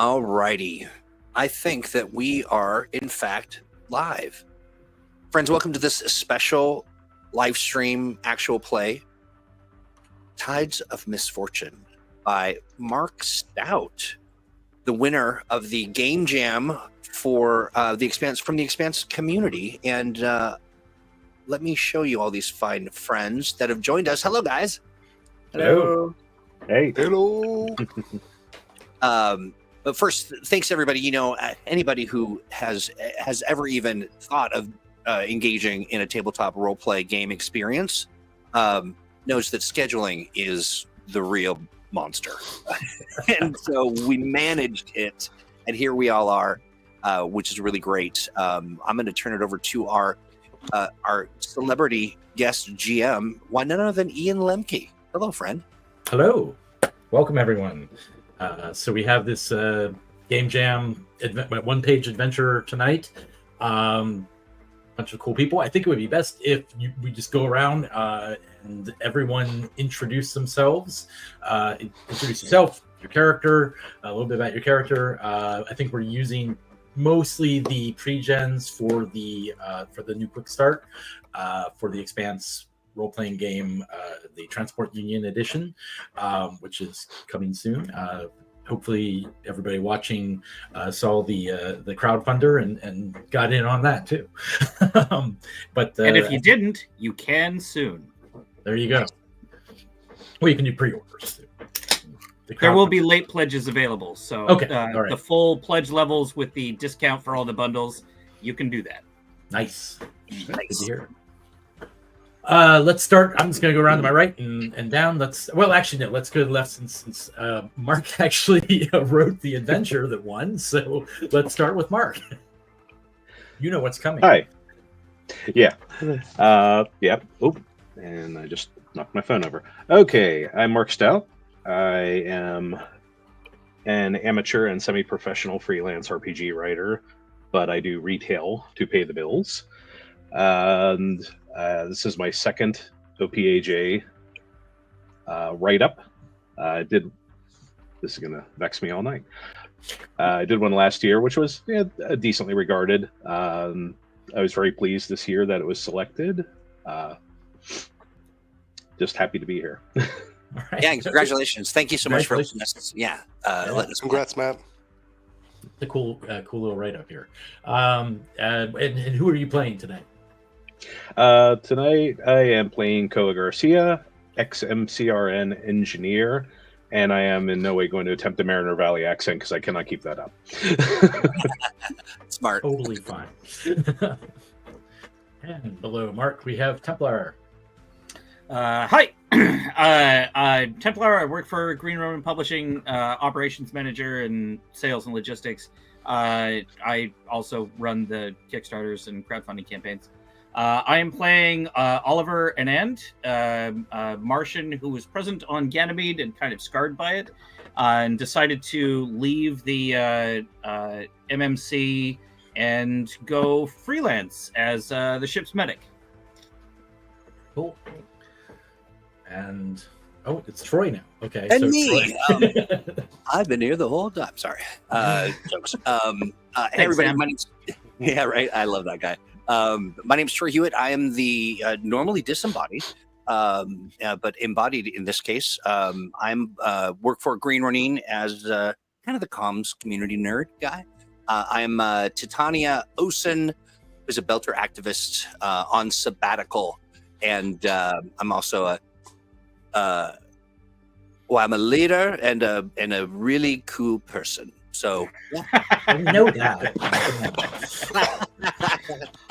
Alrighty. I think that we are, in fact, live. Friends, welcome to this special live stream actual play, Tides of Misfortune by Mark Stout, the winner of the Game Jam for the Expanse community. And let me show you all these fine friends that have joined us. Hello, guys. Hello. Hey. Hello. But first, thanks everybody. You know, anybody who has ever even thought of engaging in a tabletop role play game experience knows that scheduling is the real monster. And so we managed it, and here we all are, which is really great. I'm going to turn it over to our celebrity guest GM, none other than Ian Lemke. Hello, friend. Hello. Welcome, everyone. So we have this Game Jam one-page adventure tonight. Bunch of cool people. I think it would be best if we just go around and everyone introduce themselves. Introduce yourself, your character, a little bit about your character. I think we're using mostly the pre-gens for the new quick start for the Expanse role-playing game, the Transport Union edition, which is coming soon. Hopefully everybody watching saw the crowdfunder and got in on that too. But and if you didn't, you can soon. There you go. Well, you can do pre-orders too. There will be late pledges available, so okay. Right. The full pledge levels with the discount for all the bundles, you can do that. Nice. Good to hear. Let's start. I'm just going to go around to my right and down. Let's go to the left since Mark actually wrote the adventure that won. So let's start with Mark. You know what's coming. Hi. Yeah. Yeah. Oh, and I just knocked my phone over. Okay, I'm Mark Stout. I am an amateur and semi-professional freelance RPG writer, but I do retail to pay the bills. And this is my second OPAJ write-up. This is going to vex me all night. I did one last year, which was decently regarded. I was very pleased this year that it was selected. Just happy to be here. Right. Yeah, congratulations. Thank you so much for letting us. Yeah, letting us. Congrats, Matt. The cool little write-up here. And who are you playing tonight? Tonight I am playing Koa Garcia, ex-MCRN engineer, and I am in no way going to attempt a Mariner Valley accent because I cannot keep that up. Smart. Totally fine. And below Mark, we have Templar. Hi. Templar. I work for Green Roman Publishing, operations manager and sales and logistics. I also run the Kickstarters and crowdfunding campaigns. I am playing Oliver Anand, Martian who was present on Ganymede and kind of scarred by it, and decided to leave the MMC and go freelance as the ship's medic. Cool. And it's Troy now. Okay. And so me. Troy... I've been here the whole time. Sorry. Jokes. Hey everybody. My name's... Yeah, right. I love that guy. My name's Troy Hewitt. I am the normally disembodied, but embodied in this case. I'm work for Green Ronin as kind of the comms community nerd guy. I'm Titania Osen, who's a Belter activist on sabbatical, and I'm also I'm a leader and a really cool person. So yeah. I know that.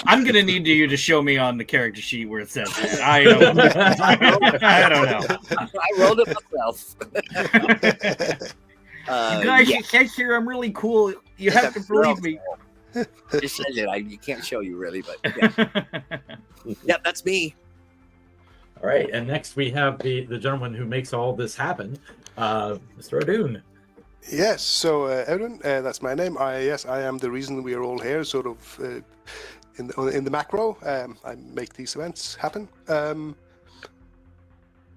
I'm gonna need you to show me on the character sheet where it says that. I don't know. I rolled it myself. You guys, you can't hear. I'm really cool. You have to believe me. It says it. You can't show you really, but yeah. Yep, that's me. All right, and next we have the gentleman who makes all this happen, Mr. Adun. Yes, so Edwin, that's my name. I am the reason we are all here, sort of in the macro. I make these events happen. I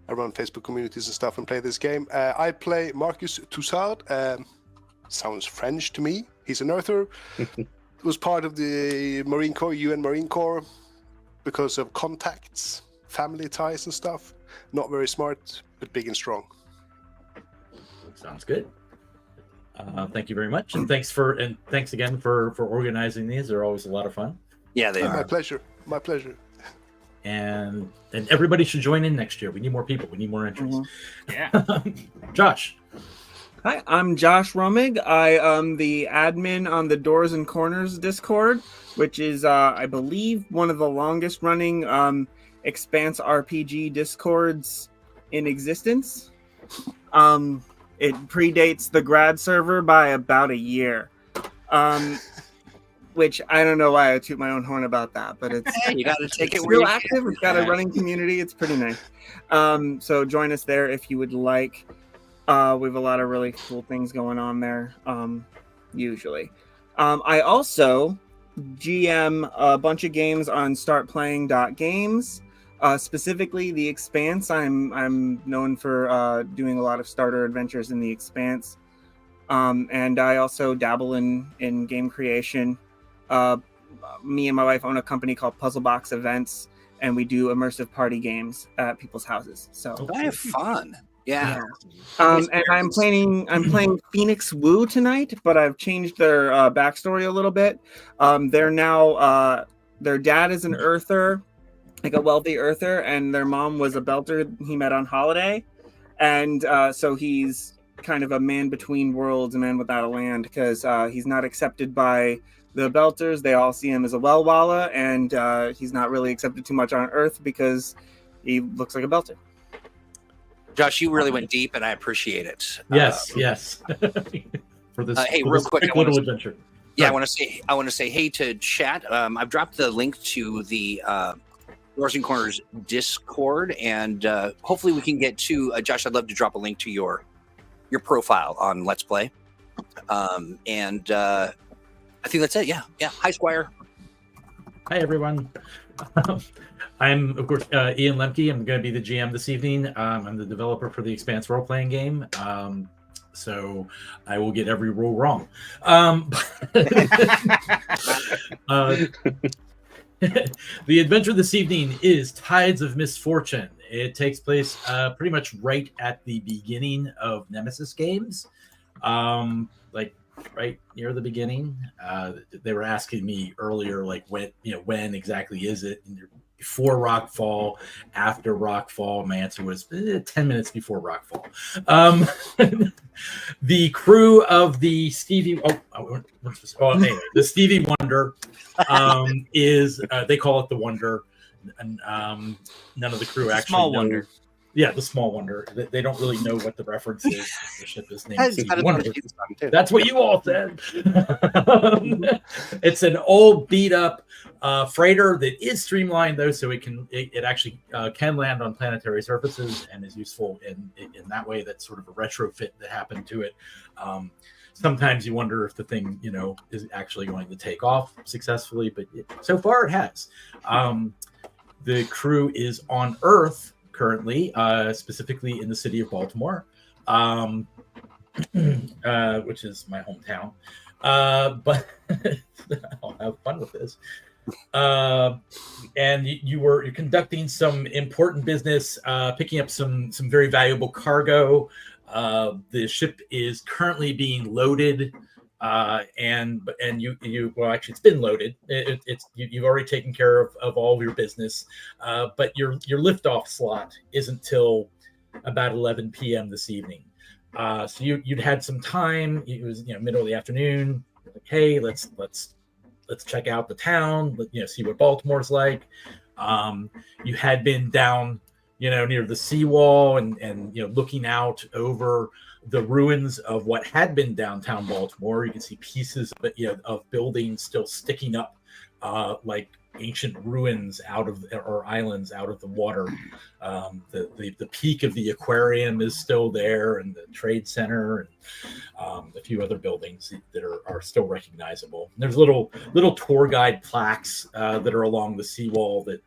run Facebook communities and stuff and play this game. I play Marcus Toussard, sounds French to me. He's an earther. Was part of the Marine Corps, UN Marine Corps, because of contacts, family ties and stuff. Not very smart, but big and strong. Sounds good. Thank you very much, and thanks again for organizing these. They're always a lot of fun. Yeah, they are. My pleasure. My pleasure. And everybody should join in next year. We need more people. We need more entries. Yeah. Josh. Hi, I'm Josh Romig. I am the admin on the Doors and Corners Discord, which is, I believe, one of the longest running Expanse RPG Discords in existence. It predates the grad server by about a year. Which I don't know why I toot my own horn about that, but it's You got to take it it's where real you active. It's got a running community. It's pretty nice. So join us there if you would like. We have a lot of really cool things going on there. Usually, I also GM a bunch of games on startplaying.games. Specifically, the Expanse. I'm known for doing a lot of starter adventures in the Expanse, and I also dabble in game creation. Me and my wife own a company called Puzzle Box Events, and we do immersive party games at people's houses. So I have fun. Yeah. and I'm playing Phoenix Woo tonight, but I've changed their backstory a little bit. They're now their dad is an earther, like a wealthy earther, and their mom was a belter he met on holiday, and so he's kind of a man between worlds, a man without a land, because he's not accepted by the belters. They all see him as a well-walla, and he's not really accepted too much on Earth because he looks like a belter. Josh, you really went deep, and I appreciate it. Yes. For this, hey, for real this quick, little adventure. Yeah, I want to say hey to chat. I've dropped the link to the Doors and Corners Discord, and hopefully we can get to Josh. I'd love to drop a link to your profile on Let's Play, and I think that's it. Yeah. Hi, Squire. Hi, everyone. I'm, of course, Ian Lemke. I'm going to be the GM this evening. I'm the developer for the Expanse role-playing game. So I will get every rule wrong. The adventure this evening is Tides of Misfortune. It takes place pretty much right at the beginning of Nemesis games. Like right near the beginning. They were asking me earlier, like when exactly is it? And before Rockfall, after Rockfall. My answer was 10 minutes before Rockfall. The crew of the Stevie. Anyway, the Stevie Wonder is they call it the Wonder, and none of the crew actually Small know. Wonder. Yeah, the Small Wonder. They don't really know what the reference is. The ship is named That's Stevie Wonder. too. That's what you all said. It's an old, beat-up freighter that is streamlined, though, so it actually can land on planetary surfaces and is useful in that way. That's sort of a retrofit that happened to it. Sometimes you wonder if the thing, is actually going to take off successfully, but so far it has. The crew is on Earth currently, specifically in the city of Baltimore, which is my hometown. But I'll have fun with this. And you're conducting some important business, picking up some very valuable cargo. The ship is currently being loaded. And you well, actually, it's been loaded. You've already taken care of all of your business, but your liftoff slot isn't till about 11 p.m. this evening. So you'd had some time. It was middle of the afternoon. Like, hey, let's check out the town. See what Baltimore's like. You had been down near the seawall and looking out over the ruins of what had been downtown Baltimore. You can see pieces of buildings still sticking up, like ancient ruins or islands out of the water. The peak of the aquarium is still there, and the trade center, and a few other buildings that are still recognizable. And there's little tour guide plaques that are along the seawall that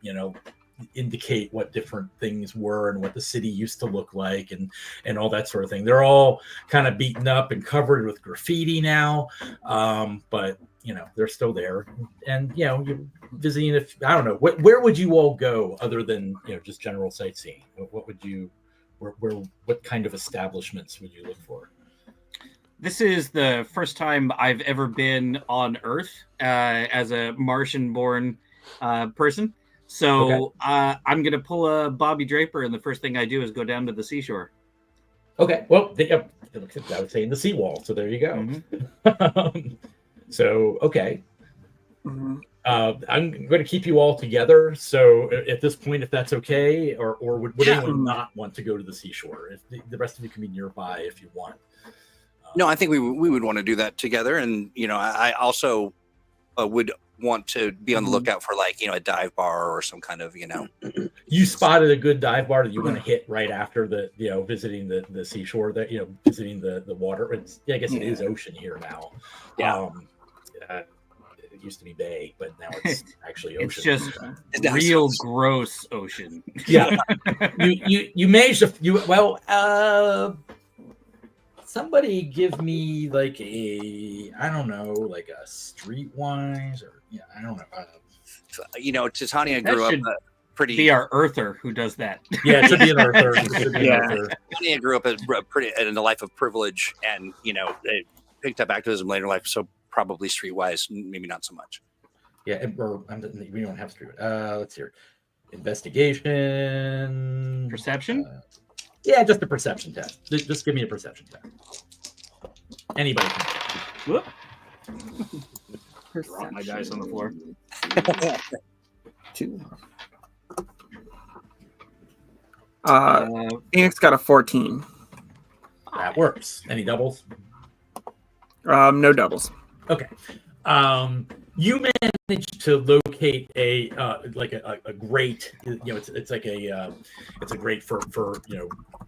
indicate what different things were and what the city used to look like and all that sort of thing. They're all kind of beaten up and covered with graffiti now, but they're still there. And you're visiting. If I don't know, where would you all go other than just general sightseeing? What would you? What kind of establishments would you look for? This is the first time I've ever been on Earth as a Martian-born person. So I'm going to pull a Bobby Draper, and the first thing I do is go down to the seashore. Okay. Well, I would say in the seawall. So there you go. Mm-hmm. So, okay. Mm-hmm. I'm going to keep you all together. So at this point, if that's okay, or would anyone not want to go to the seashore? If the rest of you can be nearby if you want. No, I think we would want to do that together. And, I also would want to be on the lookout for a dive bar or some kind of, You spotted a good dive bar that you want to hit right after the, visiting the seashore, that, visiting the water. I guess it is ocean here now. Yeah. It used to be bay, but now it's actually ocean. It's just real gross ocean. Yeah. you managed to, somebody give me a streetwise or I don't know. Titania grew up pretty. Be our Earther who does that. Yeah, it should be an Earther. Titania grew up in a life of privilege, and they picked up activism later in life. So probably streetwise, maybe not so much. Yeah, we don't have streetwise. Let's hear investigation, perception. Yeah, just a perception test. Just give me a perception test. Anybody can. Whoop. Perception. My dice on the floor. 2. Phoenix got a 14. That works. Any doubles? No doubles. Okay. You managed to locate a grate. It's like a grate for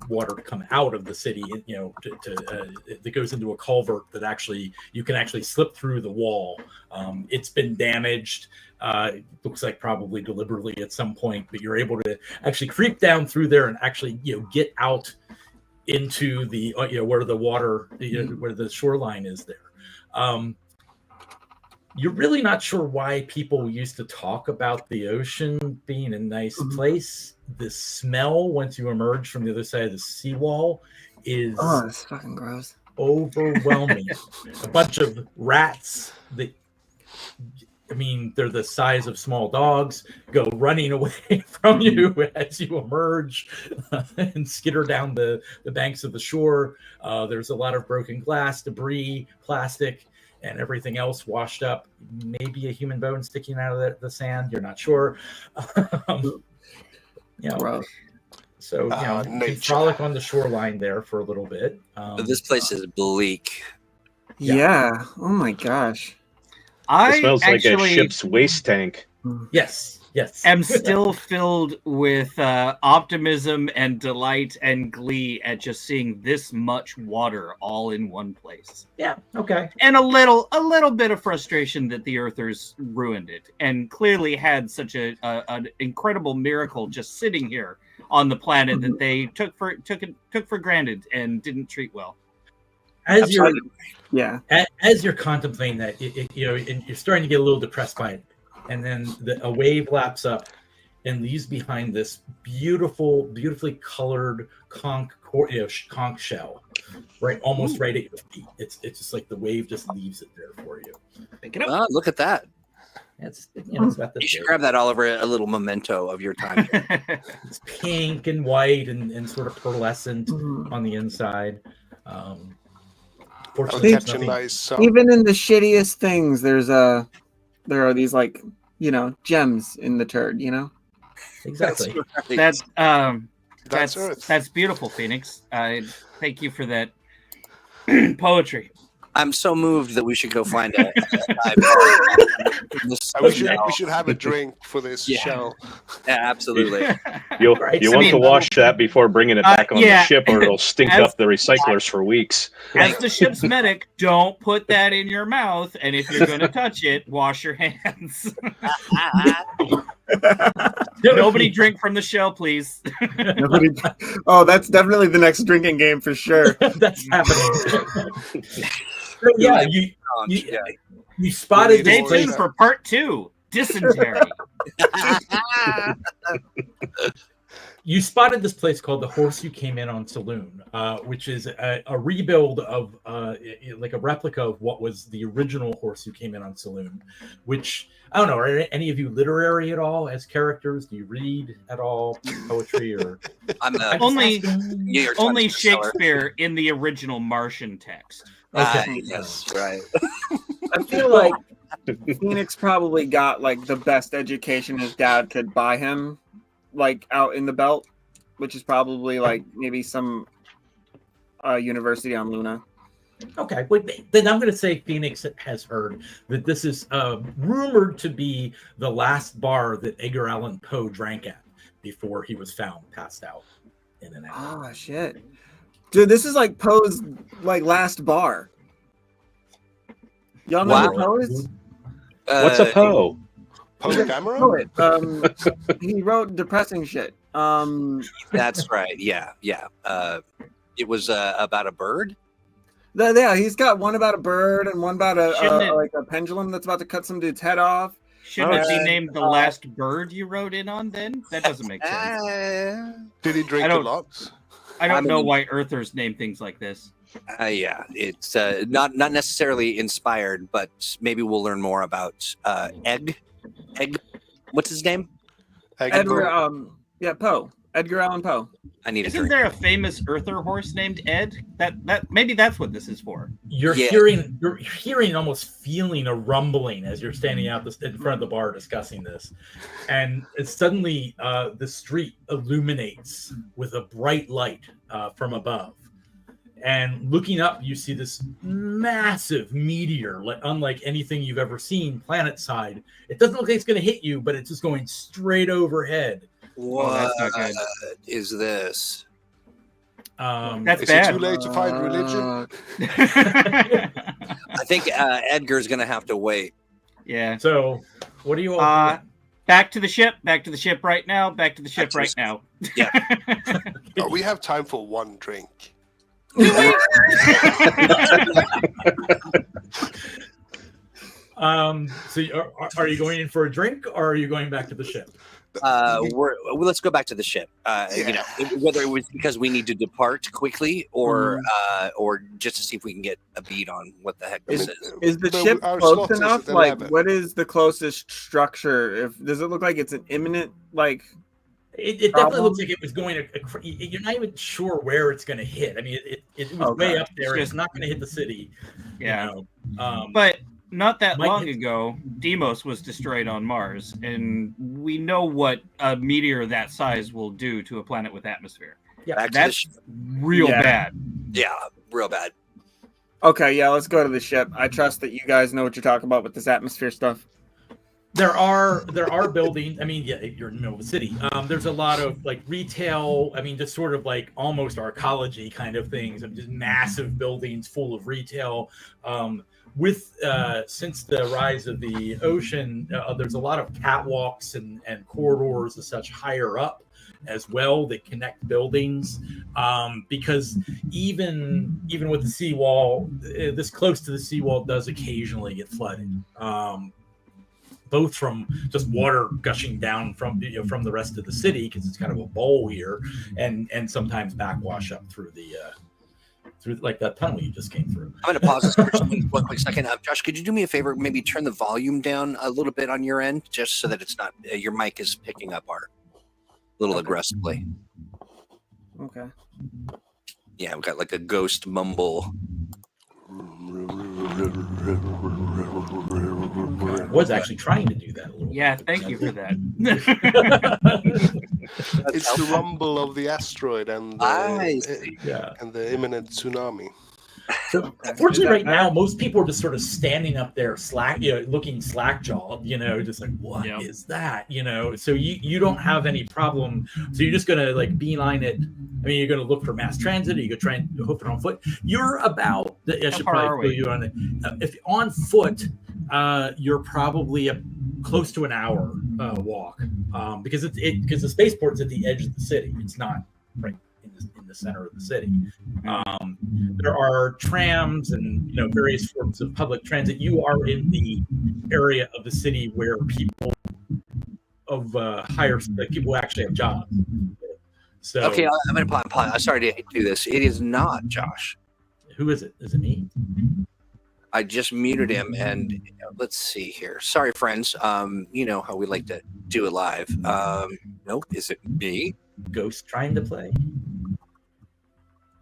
water to come out of the city. That goes into a culvert that you can actually slip through the wall. It's been damaged. It looks like probably deliberately at some point, but you're able to actually creep down through there and actually get out into the where the water where the shoreline is there. You're really not sure why people used to talk about the ocean being a nice place. The smell once you emerge from the other side of the seawall is it's fucking gross. Overwhelming. A bunch of rats that, they're the size of small dogs, go running away from you as you emerge and skitter down the banks of the shore. There's a lot of broken glass, debris, plastic, and everything else washed up. Maybe a human bone sticking out of the sand. You're not sure. So you can frolic on the shoreline there for a little bit. But this place is bleak. Yeah. Oh my gosh. It smells like a ship's waste tank. Yes. I'm still filled with optimism and delight and glee at just seeing this much water all in one place. Yeah. Okay. And a little bit of frustration that the Earthers ruined it and clearly had such an incredible miracle just sitting here on the planet that they took for granted and didn't treat well. As you're contemplating that, and you're starting to get a little depressed by it. And then a wave laps up and leaves behind this beautifully colored conch shell, right, almost right at your feet. It's just like the wave just leaves it there for you. Pick it up. Oh, look at that. It's got this. You should grab that all over a little memento of your time. It's pink and white and sort of pearlescent on the inside. Fortunately, even in the shittiest things, there are these gems in the turd, Exactly. That's Earth. That's beautiful, Phoenix. Thank you for that poetry. I'm so moved that we should go find a we should have a drink for this show. Yeah, absolutely. You want to wash that before bringing it back on the ship, or it'll stink up the recyclers for weeks. As the ship's medic, don't put that in your mouth, and if you're going to touch it, wash your hands. Nobody drink from the shell, please. Nobody... Oh, that's definitely the next drinking game for sure. That's happening. So, yeah, you spotted Stay this place. tuned for part 2. Dysentery. You spotted this place called the Horse You Came In On Saloon, which is a rebuild of like a replica of what was the original Horse You Came In On Saloon, which, I don't know, are any of you literary at all as characters? Do you read at all poetry? Or I'm only New York Times only bestseller. Shakespeare in the original Martian text. Okay. Yes, right. I feel like Phoenix probably got like the best education his dad could buy him, like out in the belt, which is probably like maybe some university on Luna. Okay, wait, then I'm going to say Phoenix has heard that this is rumored to be the last bar that Edgar Allan Poe drank at before he was found passed out in an alley. Oh shit, dude, this is like Poe's like last bar. Y'all know Wow. who Poe is? What's a Poe? Poe Cameron? Poet. He wrote depressing shit. That's right. Yeah. It was about a bird. Yeah, he's got one about a bird and one about Shouldn't it- like a pendulum that's about to cut some dude's head off. Shouldn't it be Okay. named The Last Bird You Wrote In On then? That doesn't make sense. Did he drink I a don't- lot? I don't know mean- why Earthers name things like this. Yeah, it's not necessarily inspired, but maybe we'll learn more about Egg. What's his name? Edgar, Poe. Edgar Allan Poe. I need a Isn't drink. there a famous Earther horse named Ed? That maybe that's what this is for. You're Yeah. hearing, almost feeling a rumbling as you're standing out in front of the bar discussing this, and suddenly the street illuminates with a bright light from above. And looking up, you see this massive meteor, unlike anything you've ever seen planet side. It doesn't look like it's going to hit you, but it's just going straight overhead. What that's not good. is this? That's Is it bad. too late to find religion? I think Edgar's gonna have to wait. Yeah. So, what do you all doing? Back to the ship. Back to the ship right now. Back to the ship right now. Yeah. Oh, we have time for one drink. So, are you going in for a drink, or are you going back to the ship? Let's go back to the ship. You know, whether it was because we need to depart quickly, or just to see if we can get a beat on what the heck this is. Is the But ship our close slot is enough? at Like, 11. what is the closest structure? Does it look like it's an imminent like? It definitely looks like it was going to. You're not even sure where it's going to hit. I mean, it was Okay. way up there. It's It's not going to hit the city. Yeah. You know? But not that Mike- long ago, Deimos was destroyed on Mars, and we know what a meteor that size will do to a planet with atmosphere. Back to the That's ship. real Yeah. bad. Yeah, real bad. Okay, yeah, let's go to the ship. I trust that you guys know what you're talking about with this atmosphere stuff. There are buildings. I mean, yeah, you're in the middle of the city. There's a lot of like retail. I mean, just sort of like almost arcology kind of things. Just massive buildings full of retail. Since the rise of the ocean, there's a lot of catwalks and corridors and such higher up as well that connect buildings. Because even with the seawall, this close to the seawall does occasionally get flooded. Both from just water gushing down from the rest of the city because it's kind of a bowl here, and sometimes backwash up through like that tunnel you just came through. I'm going to pause this for just one quick second. Josh, could you do me a favor? Maybe turn the volume down a little bit on your end, just so that it's not your mic is picking up our little aggressively. Okay. Yeah, we've got like a ghost mumble. I was actually trying to do that a little. Yeah, thank you for that. It's the rumble of the asteroid and I see. Yeah. and the imminent tsunami. So, fortunately, right now, most people are just sort of standing up there, looking slack-jawed, just like, what is that? So you don't have any problem. So you're just going to like beeline it. I mean, you're going to look for mass transit, or you could try and hoof it on foot. You're about, I should far are probably we? fill you on it. If on foot, you're probably close to an hour walk. because because the spaceport's at the edge of the city. It's not right in the center of the city. There are trams and various forms of public transit. You are in the area of the city where people of higher people actually have jobs. So Okay, I'm going to pause. I'm sorry to do this. It is not Josh. who is it? Is it me? I just muted him, and let's see here. Sorry, friends. You know how we like to do it live. Nope. Is it me? Ghost trying to play?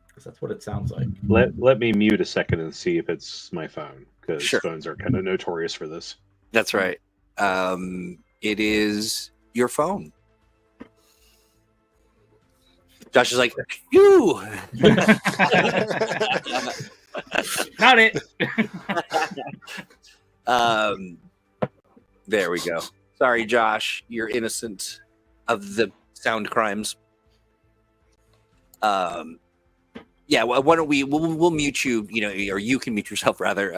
Because that's what it sounds like. Let me mute a second and see if it's my phone, because Sure. phones are kind of notorious for this. That's right. It is your phone. Josh is like, phew. Not it. There we go. Sorry, Josh. You're innocent of the sound crimes. Yeah. Well, why don't we'll mute you? Or you can mute yourself rather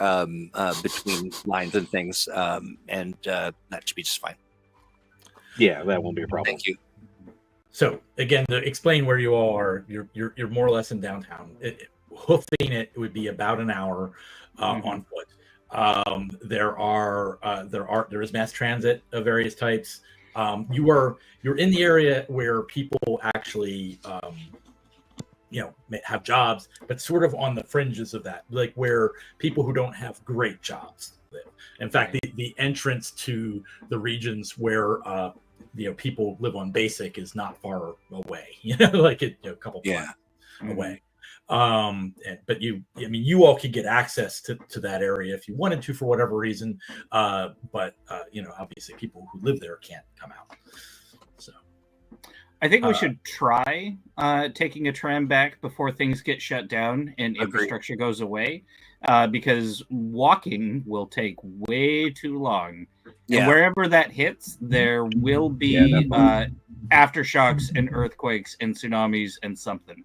between lines and things, and that should be just fine. Yeah, that won't be a problem. Thank you. So again, to explain where you all are, you're more or less in downtown. Hoofing it would be about an hour on foot. There is mass transit of various types. You're in the area where people actually have jobs, but sort of on the fringes of that, like where people who don't have great jobs live. In fact, the entrance to the regions where people live on basic is not far away. Like a couple miles away. But you all could get access to that area if you wanted to for whatever reason. But obviously people who live there can't come out. So I think we should try taking a tram back before things get shut down and infrastructure goes away, because walking will take way too long. And wherever that hits, there will be aftershocks and earthquakes and tsunamis and something.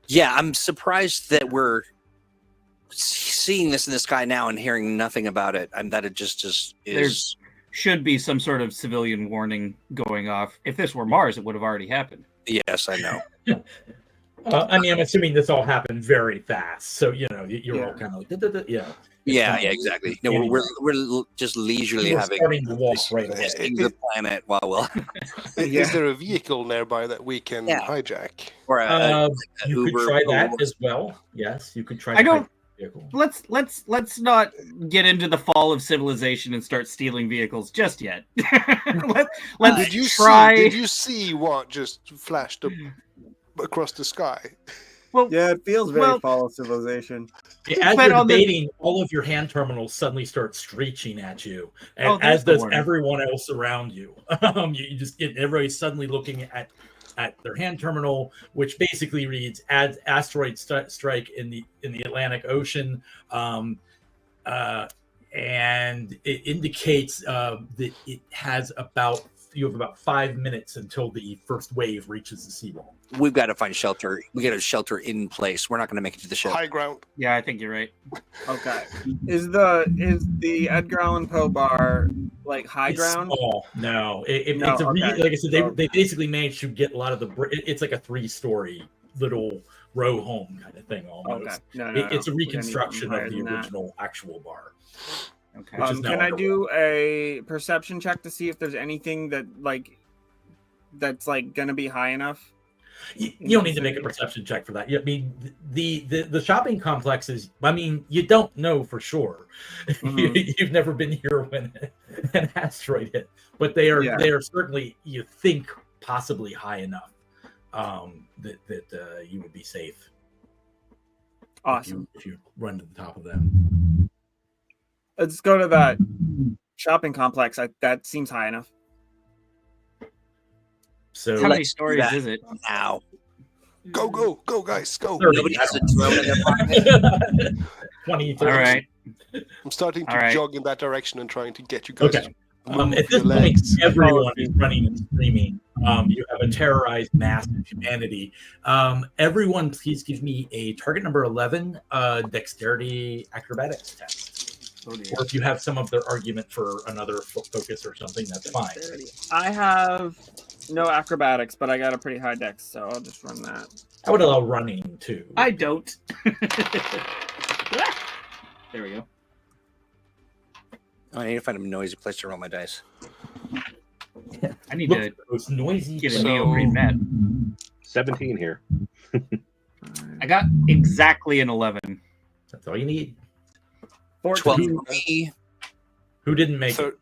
Yeah, I'm surprised that we're seeing this in the sky now and hearing nothing about it, and that it just is. There's should be some sort of civilian warning going off. If this were Mars, it would have already happened. Yes, I know. I'm assuming this all happened very fast, so you're all kind of like, Yeah, exactly. No, we're just leisurely having starting to walk right away. the planet while we'll. Is there a vehicle nearby that we can hijack? Or you could try that as well. Yes, you could try. Vehicle. Let's not get into the fall of civilization and start stealing vehicles just yet. let's try. Did you see what just flashed across the sky? Well, yeah, it feels very fall of civilization. As you're debating, all of your hand terminals suddenly start screeching at you, and as does everyone else around you. You just get everybody suddenly looking at their hand terminal, which basically reads asteroid strike in the Atlantic Ocean, and it indicates that it has you have about 5 minutes until the first wave reaches the seawall. We've got to find shelter. We got a shelter in place. We're not going to make it to the ship. High ground. Yeah, I think you're right. Okay. Is the Edgar Allan Poe bar like high ground? Small. No, it's like I said, they basically managed to get a lot of it's like a 3-story little row home kind of thing almost. Okay. No, it's a reconstruction of the original actual bar. Okay. Can I do a perception check to see if there's anything that's gonna be high enough? You don't need to make a perception check for that. I mean, the shopping complexes. I mean, you don't know for sure. You've never been here when an asteroid hit, but they are certainly, you think, possibly high enough that you would be safe. Awesome. If you run to the top of them. Let's go to that shopping complex. That seems high enough. So how many stories is it now? Go, guys, go! Nobody has a drone in their pocket. 20. All right. I'm starting to jog in that direction and trying to get you guys. Okay. At this point, everyone is running and screaming. You have a terrorized mass of humanity. Everyone, please give me a target number 11 dexterity acrobatics test. Oh, dear. Or if you have some of their argument for another focus or something, that's fine. I have no acrobatics, but I got a pretty high dex, so I'll just run that. I would allow running too. I don't. There we go. Oh, I need to find a noisy place to roll my dice. I need Look to at those noisy. get a So- Neo Green Mat. 17 here. I got exactly an 11. That's all you need. 12 14. for me. Who didn't make it?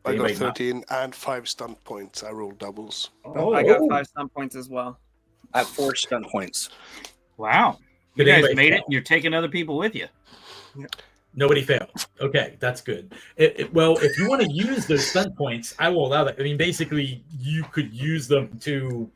I got Anybody not? 13 and 5 stunt points. I rolled doubles. Oh, I got 5 stun points as well. I have 4 stun points. Wow. You Did guys anybody made it, fail? and you're taking other people with you. Nobody failed. Okay, that's good. Well, if you want to use those stunt points, I will allow that. I mean, basically, you could use them to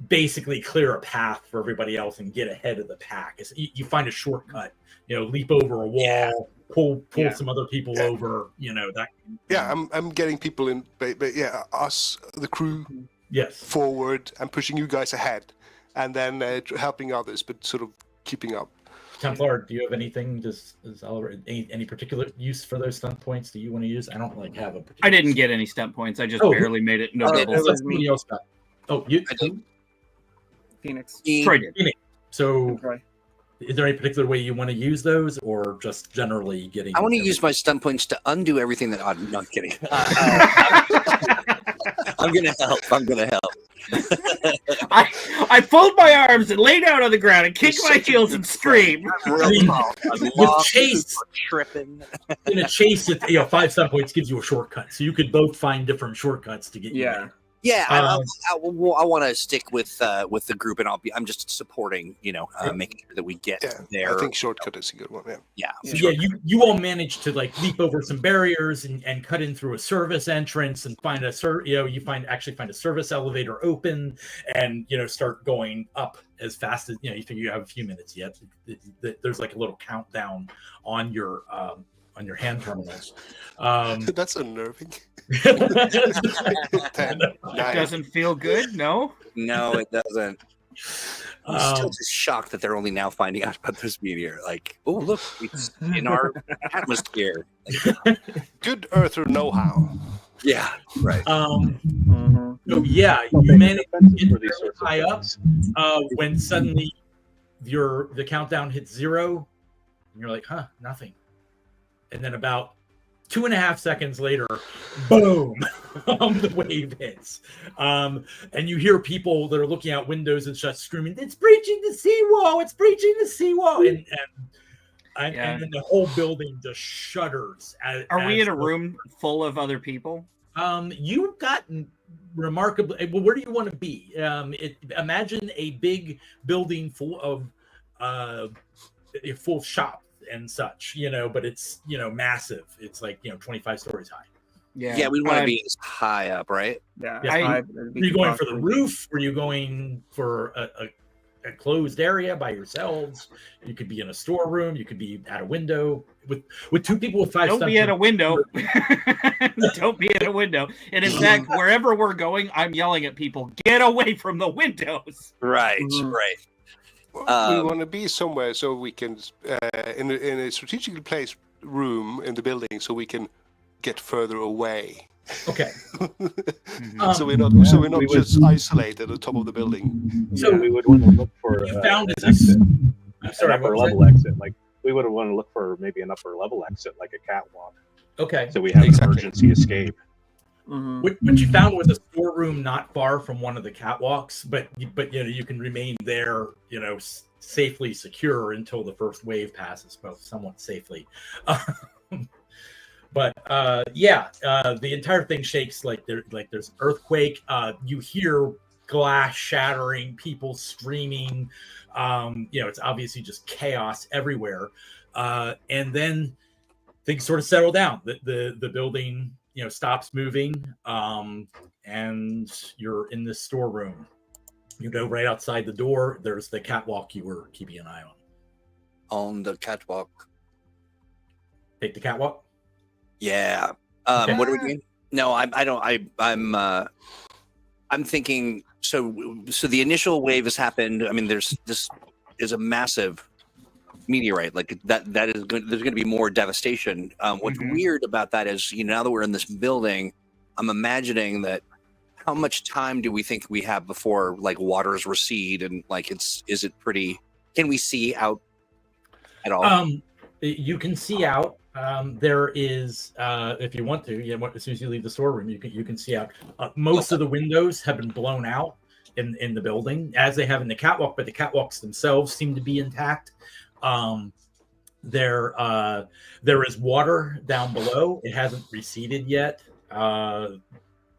basically clear a path for everybody else and get ahead of the pack. You find a shortcut, leap over a wall, Yeah. pull Yeah. some other people Yeah. over, that. Yeah, I'm getting people in, but yeah, us, the crew, Yes. forward and pushing you guys ahead, and then helping others, but sort of keeping up. Templar, do you have anything? Any particular use for those stunt points? Do you want to use? I don't have a particular. I didn't get any stunt points. I just Oh, barely made it I did. notable. It was Somebody me. else got. Oh, you. I did. Phoenix. Troy did. So, Troy. is there any particular way you want to use those, or just generally getting? I want to use my stun points to undo everything that I'm not kidding. I'm gonna help. I fold my arms and lay down on the ground and kick my heels and scream. With Chase, tripping. in a chase, 5 stun points gives you a shortcut, so you could both find different shortcuts to get you Yeah. there. Yeah, Um, I want to stick with the group, and I'm just supporting, making sure that we get Yeah, there. I think shortcut is a good one. Yeah. So you all managed to leap over some barriers and cut in through a service entrance and find a find a service elevator open and start going up as fast as you think you have a few minutes yet. There's like a little countdown on your hand terminals. That's unnerving. 10, It 9. doesn't feel good, no? No, it doesn't. I'm still Um, just shocked that they're only now finding out about this meteor. Like, oh look, it's in our atmosphere. Good Earther know-how. Yeah, right. Mhm. So yeah, Well, you they managed to defenses get for these fairly sorts of high up things. when suddenly the countdown hits 0, and you're like, huh, nothing. And then about 2.5 seconds later, boom, the wave hits. And you hear people that are looking out windows and just screaming, "It's breaching the seawall! It's breaching the seawall!" And then the whole building just shudders. Are we in a room full of other people? You've gotten remarkably well. Where do you want to be? Imagine a big building full of shops and such, but it's massive. It's like 25 stories high. Yeah, we want to be as high up, right? Yeah. Yeah. It'd Were be you going for the possibly- roof? Were you going for a closed area by yourselves? You could be in a storeroom. You could be at a window with 2 people with 5 Don't stuns. be at a window. Don't be at a window. And in fact, wherever we're going, I'm yelling at people, get away from the windows. Right, Mhm. right. We want to be somewhere so we can, in a strategically placed room in the building, so we can get further away. Okay. So we're not, Yeah, we're not we would- just isolated at the top of the building. So we would want to look for you an found an exit, I'm sorry. an What upper was level exit. Like we would want to look for maybe an upper level exit, like a catwalk, that? Okay. so we have Exactly. an emergency escape. Mhm. What you found was a storeroom not far from one of the catwalks, but you can remain there, safely secure until the first wave passes, well, somewhat safely. But the entire thing shakes like there's an earthquake. You hear glass shattering, people screaming. It's obviously just chaos everywhere. And then things sort of settle down. The building stops moving, and you're in this storeroom. You go right outside the door. There's the catwalk you were keeping an eye on. On the catwalk. Take the catwalk. Yeah. Okay. What are we doing? No, I'm thinking. So the initial wave has happened. I mean, this is a massive meteorite. Like that is going. There's going to be more devastation. What's weird about that is, now that we're in this building, I'm imagining that. How much time do we think we have before like waters recede and like is it pretty? Can we see out at all? You can see out. There is, if you want to, as soon as you leave the storeroom, you can see out. Most of the windows have been blown out in the building, as they have in the catwalk, but the catwalks themselves seem to be intact. There is water down below. It hasn't receded yet.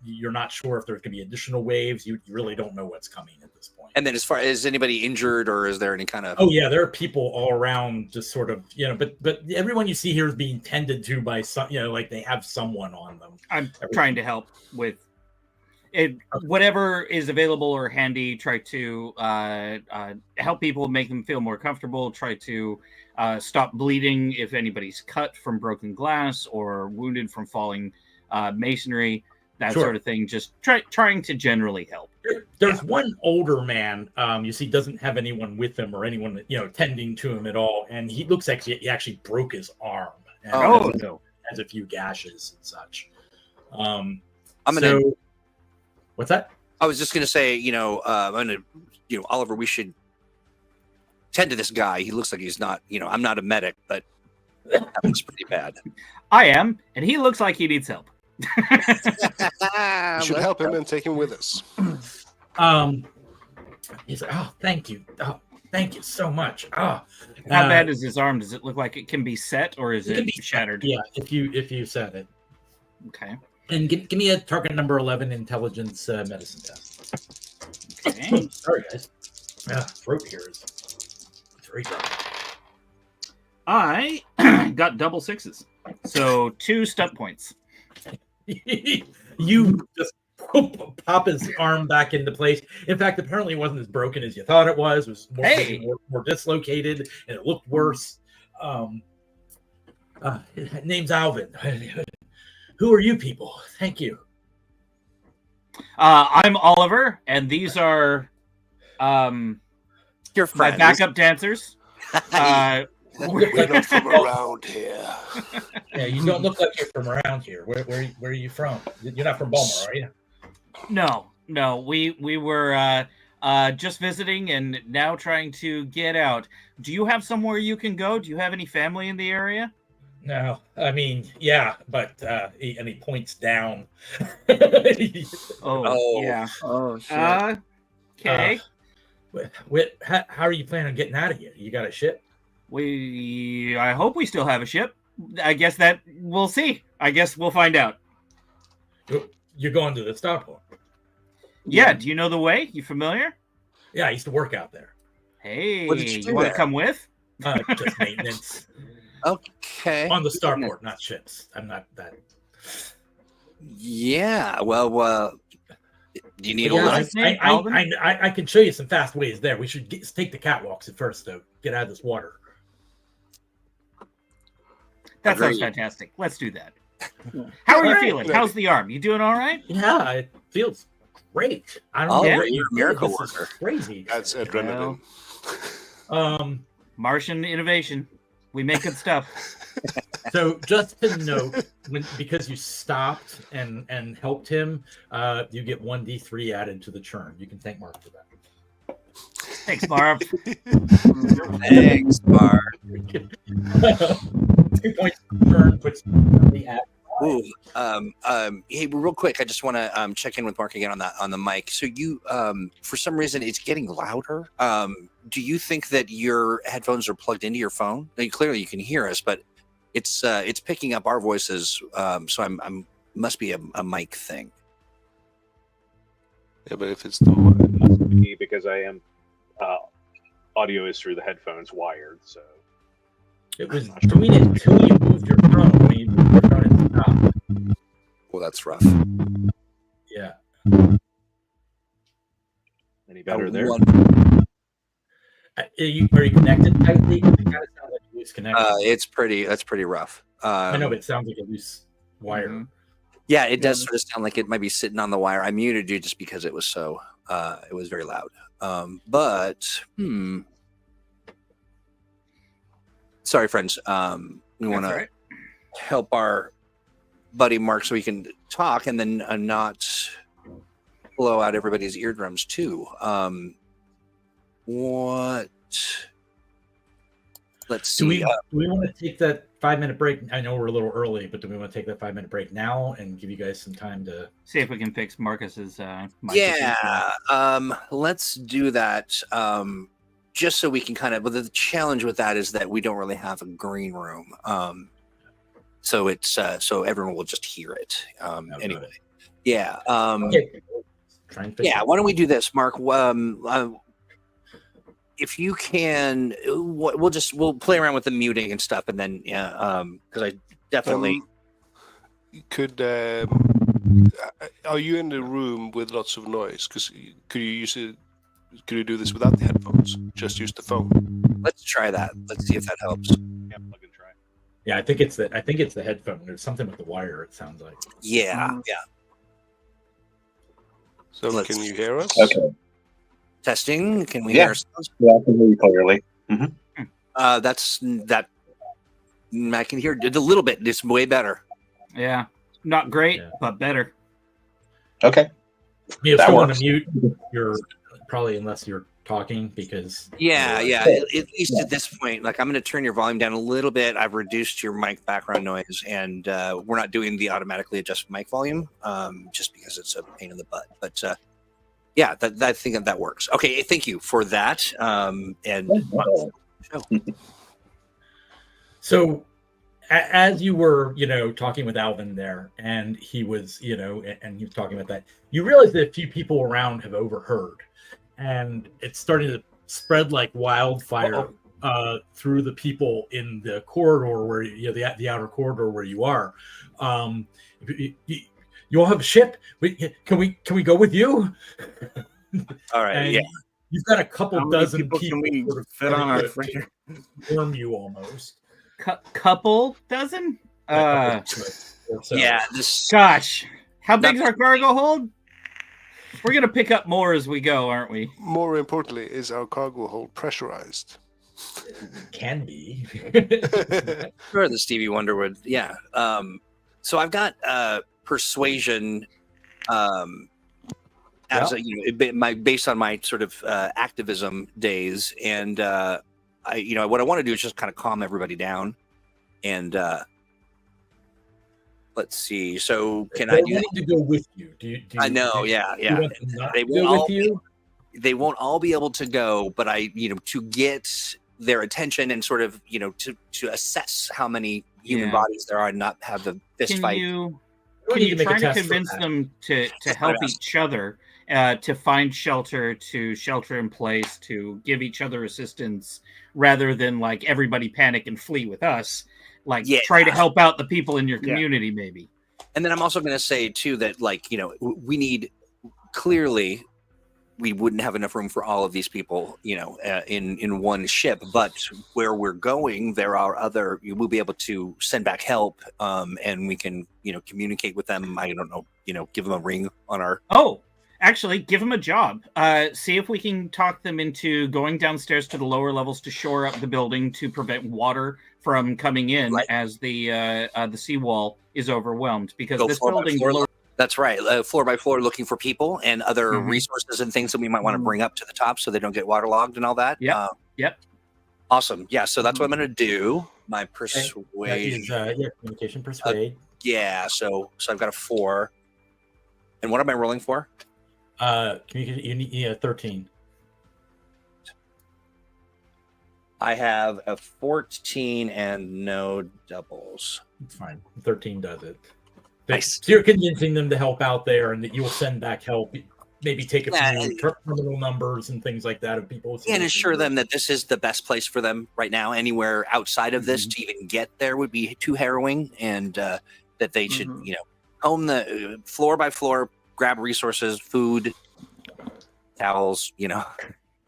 You're not sure if there's going to be additional waves. You really don't know what's coming at this point. And then, as far as anybody injured, or is there any kind of? Oh yeah, there are people all around, just sort of, but everyone you see here is being tended to by some, like they have someone on them. I'm trying to help with it, whatever is available or handy. Try to help people, make them feel more comfortable. Try to stop bleeding if anybody's cut from broken glass or wounded from falling masonry. That sort of thing. Just trying to generally help. There's one older man, you see, doesn't have anyone with him or anyone, tending to him at all, and he looks like he actually broke his arm. And no! Has a few gashes and such. What's that? I was just gonna say, Oliver, we should tend to this guy. He looks like he's not, I'm not a medic, but that looks pretty bad. I am, and he looks like he needs help. We should help him and take him with us. He's like, oh, thank you. Oh, thank you so much. Oh, how bad is his arm? Does it look like it can be set, or is it shattered? Yeah, if you set it. Okay. And give me a target number 11 intelligence medicine test. Okay. Sorry, guys. Throat here is very dry. I got double sixes, so 2 stunt points. You just pop his arm back into place. In fact, apparently it wasn't as broken as you thought it was. It was more dislocated, and it looked worse. Name's Alvin. Who are you people? Thank you. I'm Oliver, and these are Your my friends. backup dancers. We're not from around here. Yeah, you don't look like you're from around here. Where are you from? You're not from Baltimore, are you? No. We were just visiting and now trying to get out. Do you have somewhere you can go? Do you have any family in the area? No, I mean, yeah, but he points down. Oh, yeah. Oh, shit. Okay. How are you planning on getting out of here? You got a ship? I hope we still have a ship. I guess that we'll see. I guess we'll find out. You're going to the starport. Yeah. Do you know the way? You familiar? Yeah, I used to work out there. Hey, What did you do want to there? come with? Just maintenance Okay. on the starport, not ships. I'm not that. Yeah. Well, do you need a Yeah, lift? I can show you some fast ways there. We should take the catwalks at first, though. Get out of this water. That sounds Agreed. fantastic. Let's do that. How are you feeling? How's the arm? You doing all right? Yeah, it feels great. I Oh, don't know. you're a miracle This is worker. crazy. That's adrenaline. Martian innovation. We make good stuff. So just to note, because you stopped and helped him, you get 1d3 added to the churn. You can thank Mark for that. Thanks, Marv. Thanks, Mark. 2 points per turn puts the at. Ooh, hey, real quick, I just want to check in with Mark again on the mic. So you, for some reason, it's getting louder. Do you think that your headphones are plugged into your phone? Now, clearly, you can hear us, but it's picking up our voices. So I'm must be a mic thing. Yeah, but if it's the Because I am audio is through the headphones wired, so It was doing it until you moved your phone. When you moved your phone, it stopped. Well, that's rough. Yeah. any better there? Are you connected tightly? It kind of sounds like a loose connection. That's pretty rough. I know, but it sounds like a loose wire. Mhm. Yeah, it does sort of sound like it might be sitting on the wire. I muted you just because it was so it was very loud. But Sorry, friends. We want to help our buddy Mark so he can talk and then not blow out everybody's eardrums too. What? Let's see. Do we want to take that 5-minute break? I know we're a little early, but do we want to take that 5-minute break now and give you guys some time to see if we can fix Marcus's? Let's do that. Just so we can kind of. But the challenge with that is that we don't really have a green room. So it's so everyone will just hear it. Anyway, yeah. okay. Yeah. Why don't we do this, Mark? If you can, we'll play around with the muting and stuff, and then because I definitely could. Are you in the room with lots of noise? Because could you use it? Could you do this without the headphones? Just use the phone. Let's try that. Let's see if that helps. Yeah, plug and try. Yeah, I think it's the headphone. There's something with the wire. It sounds like. Yeah. So can you hear us? Okay. Testing. Can we hear ourselves? Yeah, I can hear you clearly. Mm-hmm. That's that. I can hear it a little bit. It's way better. Yeah, not great, but better. Okay. You That still want works. to mute your probably unless you're talking because At least at this point, like I'm going to turn your volume down a little bit. I've reduced your mic background noise, and we're not doing the automatically adjust mic volume, just because it's a pain in the butt. But yeah, I think that works. Okay, thank you for that. So as you were, talking with Alvin there, and he was, and he was talking about that, you realize that a few people around have overheard, and it's starting to spread like wildfire through the people in the corridor where the outer corridor where you are. You all have a ship? Can we go with you? All right. And yeah. You've got a couple dozen people people can we sort of fit on our to freighter? warm you almost. Couple dozen? So, Yeah. Gosh, how big's our cargo hold? We're gonna pick up more as we go, aren't we? More importantly, is our cargo hold pressurized? can be. Sure, the Stevie Wonder would. Yeah. So I've got persuasion. As based on my sort of activism days, and what I want to do is just kind of calm everybody down, and let's see. So can I do? To go with you? Do you I know. Yeah. They won't go all with you. They won't all be able to go, but to get their attention and sort of to assess how many human bodies there are and not have the fist fight. Can you try to convince them to help each other, to find shelter, to shelter in place, to give each other assistance, rather than like everybody panic and flee with us? Try to help out the people in your community, maybe. And then I'm also going to say too that we need clearly. We wouldn't have enough room for all of these people, in one ship. But where we're going, there are we'll be able to send back help, and we can, communicate with them. I don't know, give them a ring on our. Oh, actually, give them a job. See if we can talk them into going downstairs to the lower levels to shore up the building to prevent water from coming in as the seawall is overwhelmed. Because this building. That's right. Floor by floor, looking for people and other resources and things that we might want to bring up to the top so they don't get waterlogged and all that. Yep. Awesome. Yeah. So that's what I'm going to do. My persuasion. Communication persuade. So I've got a 4. And what am I rolling for? Communication. You need 13. I have a 14 and no doubles. It's fine. 13 does it. Nice. So you're convincing them to help out there, and that you will send back help. Maybe take a few terminal numbers and things like that of people. And assure them that this is the best place for them right now. Anywhere outside of this to even get there would be too harrowing, and that they should, own the floor by floor, grab resources, food, towels.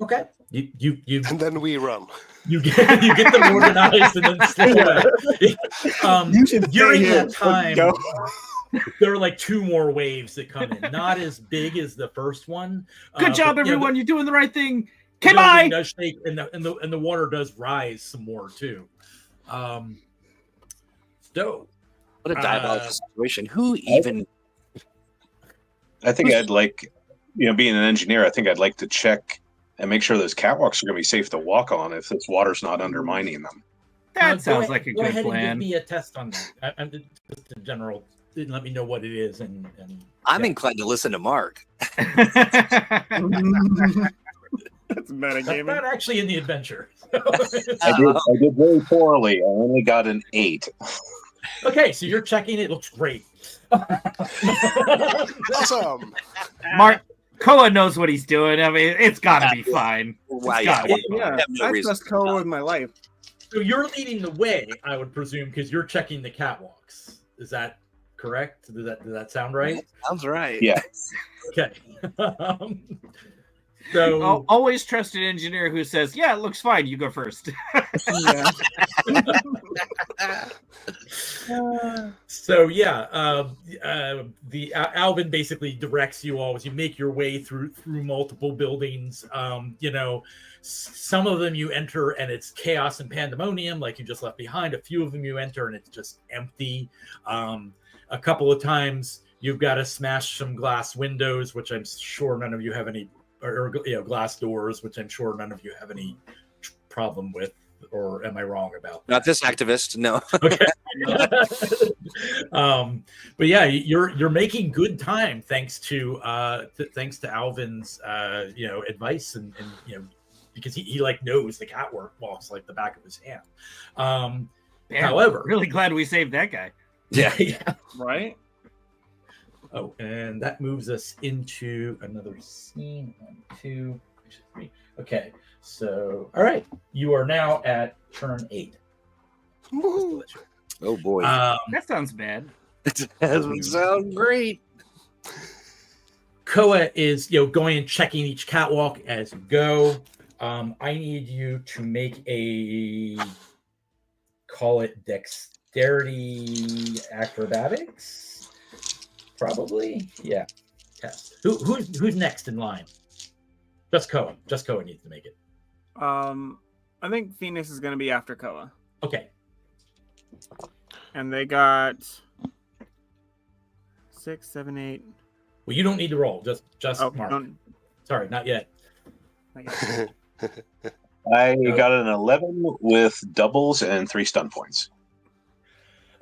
Okay. You And then we run. You get them organized and then slip away. During that time, there are like 2 more waves that come in. Not as big as the first one. Good job, everyone! You're doing the right thing. Okay, bye. Does shake, and the water does rise some more too. So, What a diabolical situation. Who even? I think I'd like, being an engineer, I think I'd like to check and make sure those catwalks are going to be safe to walk on if this water's not undermining them. That sounds like a go good ahead plan. and give me a test on that. I'm just in general. Let me know what it is, and I'm inclined to listen to Mark. That's That's metagaming. not actually in the adventure. I did very poorly. I only got an 8. Okay, so you're checking it. Looks great. Awesome. Mark Koa knows what he's doing. I mean, it's got to be fine. Wow, It's yeah. gotta be Yeah, have no I reason trust Koa with my life. So you're leading the way, I would presume, because you're checking the catwalks. Is that correct? Does that sound right? Sounds right. Yeah. Okay. So Always trust an engineer who says, "Yeah, it looks fine. You go first." Yeah. So yeah, the Alvin basically directs you all as you make your way through multiple buildings. Some of them you enter and it's chaos and pandemonium, like you just left behind. A few of them you enter and it's just empty. A couple of times you've got to smash some glass windows, which I'm sure none of you have any, or glass doors, which I'm sure none of you have any problem with. Or am I wrong about that? Not this activist, no. Okay. But yeah, you're making good time thanks to Alvin's advice and because he like knows the catwalk walks like the back of his hand. Man, However, really glad we saved that guy. Yeah. Right? Oh, and that moves us into another scene. 1, 2, 3. Okay. So, all right, you are now at turn 8. Woo. Oh boy. That sounds bad. That doesn't sound great. Koa is going and checking each catwalk as you go. I need you to make a, call it dexterity acrobatics, probably. Yeah, test. Who's next in line? Just Koa. Just Koa needs to make it. I think Phoenix is going to be after Koa. Okay. And they got 6, 7, 8. Well, you don't need to roll. Just Oh, Mark. don't- Sorry, not yet. not yet. I got an 11 with doubles and 3 stun points.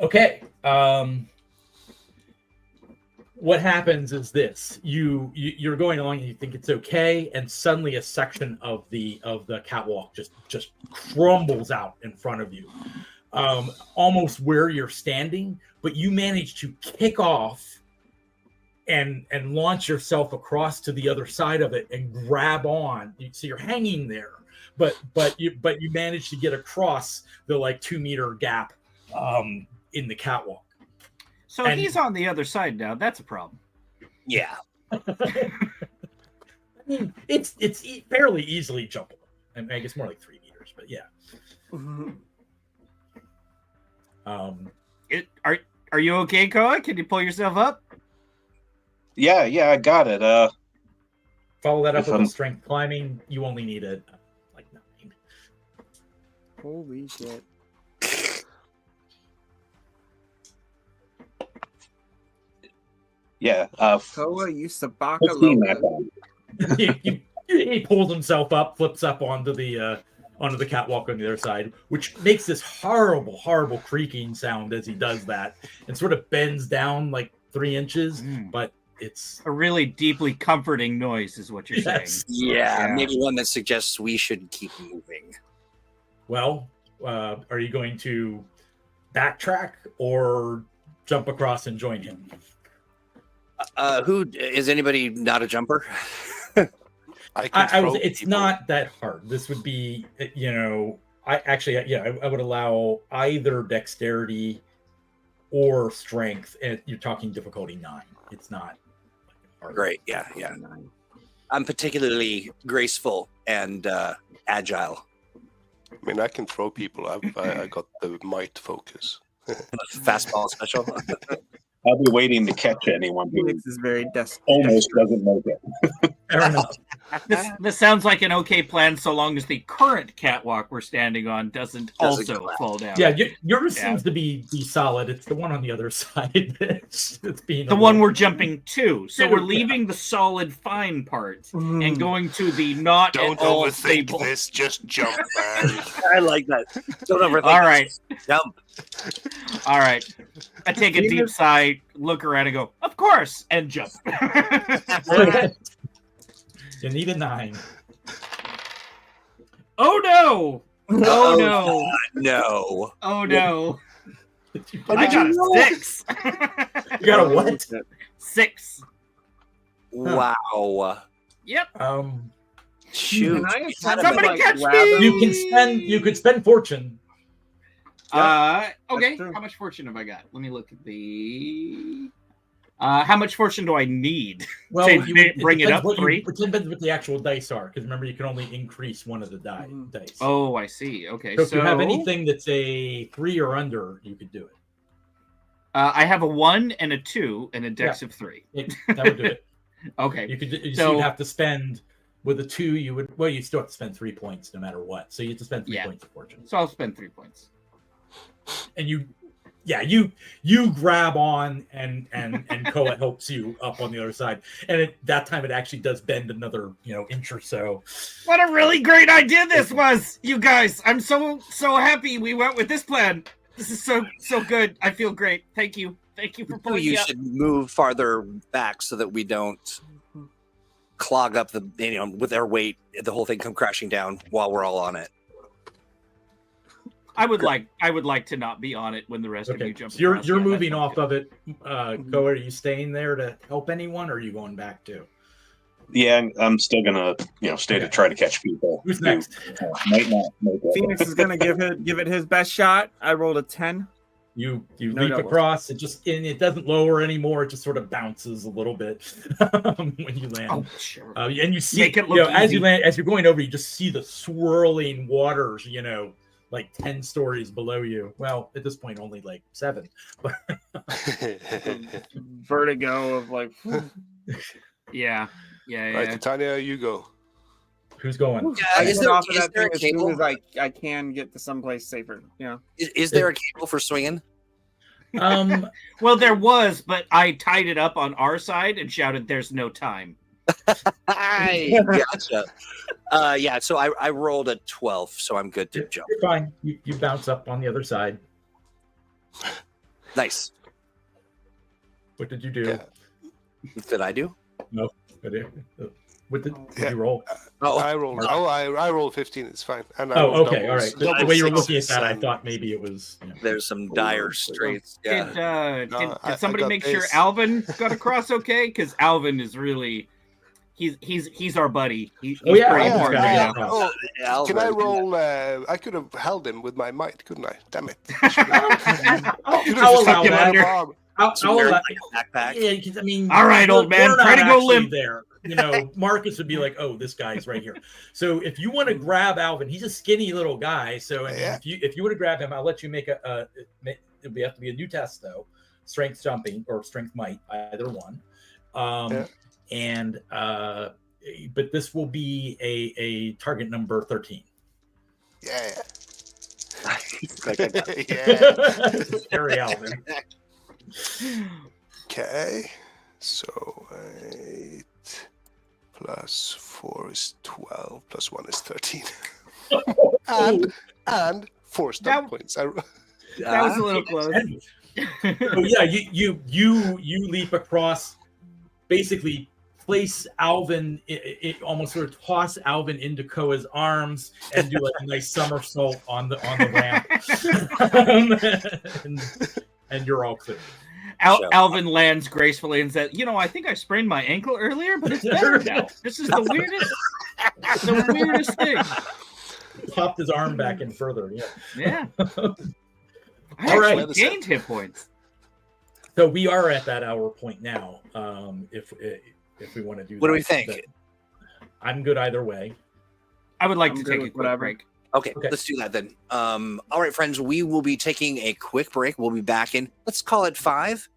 Okay. What happens is this: you're going along and you think it's okay, and suddenly a section of the catwalk just crumbles out in front of you, almost where you're standing. But you manage to kick off and launch yourself across to the other side of it and grab on. So you're hanging there, but you manage to get across the 2-meter gap in the catwalk. So he's on the other side now. That's a problem. Yeah. I mean, it's fairly easily jumpable. I guess more like 3 meters, but yeah. Are you okay, Koa? Can you pull yourself up? Yeah, I got it. Follow that up If with I'm- a strength climbing. You only need a 9. Holy shit. Yeah. Koa, you sabaka 15 that loco. time. he pulls himself up, flips up onto the catwalk on the other side, which makes this horrible creaking sound as he does that, and sort of bends down 3 inches. But it's A really deeply comforting noise is what you're Yes. saying. Yeah. Yeah. Maybe one that suggests we should keep moving. well. Are you going to backtrack or jump across and join him? Who is anybody not a jumper? I was. It's not that hard. This would be, I would allow either dexterity or strength, and you're talking difficulty 9. It's not hard. Great. Yeah. I'm particularly graceful and agile. I mean, I can throw people. I got the might focus. Fastball special. I'll be waiting to catch anyone who Phoenix is very desperate. almost doesn't make it. Fair enough. This sounds like an okay plan, so long as the current catwalk we're standing on doesn't also collapse. fall down. Yeah, yours seems to be solid. It's the one on the other side that's being The one we're jumping to. So we're leaving the solid fine part Mm. and going to the not Don't at all overthink stable. this. Just jump, man. I like that. Don't overthink. All right. this. Jump. All right. I take a deep sigh, look around, and go, "Of course," and jump. You need a 9. Oh no! Oh no! No. Oh no! How I did got you know? a 6. You got a what? 6. Wow. Yep. Shoot. Can I You attempt gotta to, Somebody like, catch grab me! him? You could spend fortune. Okay. true. How much fortune have I got? Let me look at the. How much fortune do I need? Well, Say, it bring it depends up what 3. It depends what the actual dice are, because remember you can only increase one of the dice. Oh, I see. Okay, So if you have anything that's a 3 or under, you could do it. I have a 1 and a 2 and a dex of 3. That would do it. Okay. You'd have to spend with a 2. You still have to spend 3 points no matter what. So you have to spend 3 points of fortune. So I'll spend 3 points. And you grab on and Koa helps you up on the other side. And that time it actually does bend another inch or so. What a really great idea this was, you guys! I'm so happy we went with this plan. This is so good. I feel great. Thank you for pulling You me up. should move farther back so that we don't clog up with our weight. The whole thing come crashing down while we're all on it. I would like to not be on it when the rest of you Okay, jump. so you're across. Yeah, moving that off sounds of it. Koa, are you staying there to help anyone, or are you going back too? Yeah, I'm still gonna, stay to try to catch people. Who's who, next? might not make it. Phoenix is gonna give it his best shot. I rolled a 10. You No leap doubles. across. It doesn't lower anymore. It just sort of bounces a little bit when you land. Oh, sure. And you see, Make it look as you easy. land, as you're going over, you just see the swirling waters. Like 10 stories below you. Well, at this point, only like 7. Vertigo of like. Yeah. Right, Titania, you go. Who's going? I Is get there- off of is that there thing a as soon cable? as I can get to someplace safer. Yeah. Is there a cable for swinging? Well, there was, but I tied it up on our side and shouted, "There's no time." I gotcha. Yeah, so I rolled a 12, so I'm good to jump. You're fine. You bounce up on the other side. Nice. What did you do? Yeah. What did I do? What did you roll? I rolled 15. It's fine. And I Oh, rolled okay, all right. doubles. The way you were Double looking at that, I sixes thought maybe it was. There's some dire straits. Yeah. Did somebody got make sure this. Alvin got across okay? Because Alvin is really, he's our buddy. He's Oh, yeah, pretty Alvin's important. gotta Yeah. get across. Oh, can I Alvin. roll? I could have held him with my might, couldn't I? Damn it. I'll allow that. I'll So wear, allow. like a backpack. Yeah, because I mean, All right, old man, we're not try to go actually limp. there. Marcus would be like, "Oh, this guy's right here." So if you want to grab Alvin, he's a skinny little guy. So I mean, Yeah. if you want to grab him, I'll let you make it'll have to be a new test though, strength jumping or strength might, either one. And but this will be a target number 13. Yeah. Okay. Yeah. Scary Alvin. Okay. So 8 plus 4 is 12 plus 1 is 13. and 4 stop points. That was a little close. So yeah, you leap across, basically place Alvin, it almost sort of toss Alvin into Koa's arms and do like a nice somersault on the ramp, and you're all clear. Alvin lands gracefully and says, I think I sprained my ankle earlier, but it's better now. This is the weirdest thing. Popped his arm back in further. Yeah. I All right. actually gained hit points. So we are at that hour point now. If we want to do What do that. we think? But I'm good either way. I would like I'm to good take a with quick whatever. break. Okay, Okay. let's do that then. All right, friends, we will be taking a quick break. We'll be back in, let's call it 5.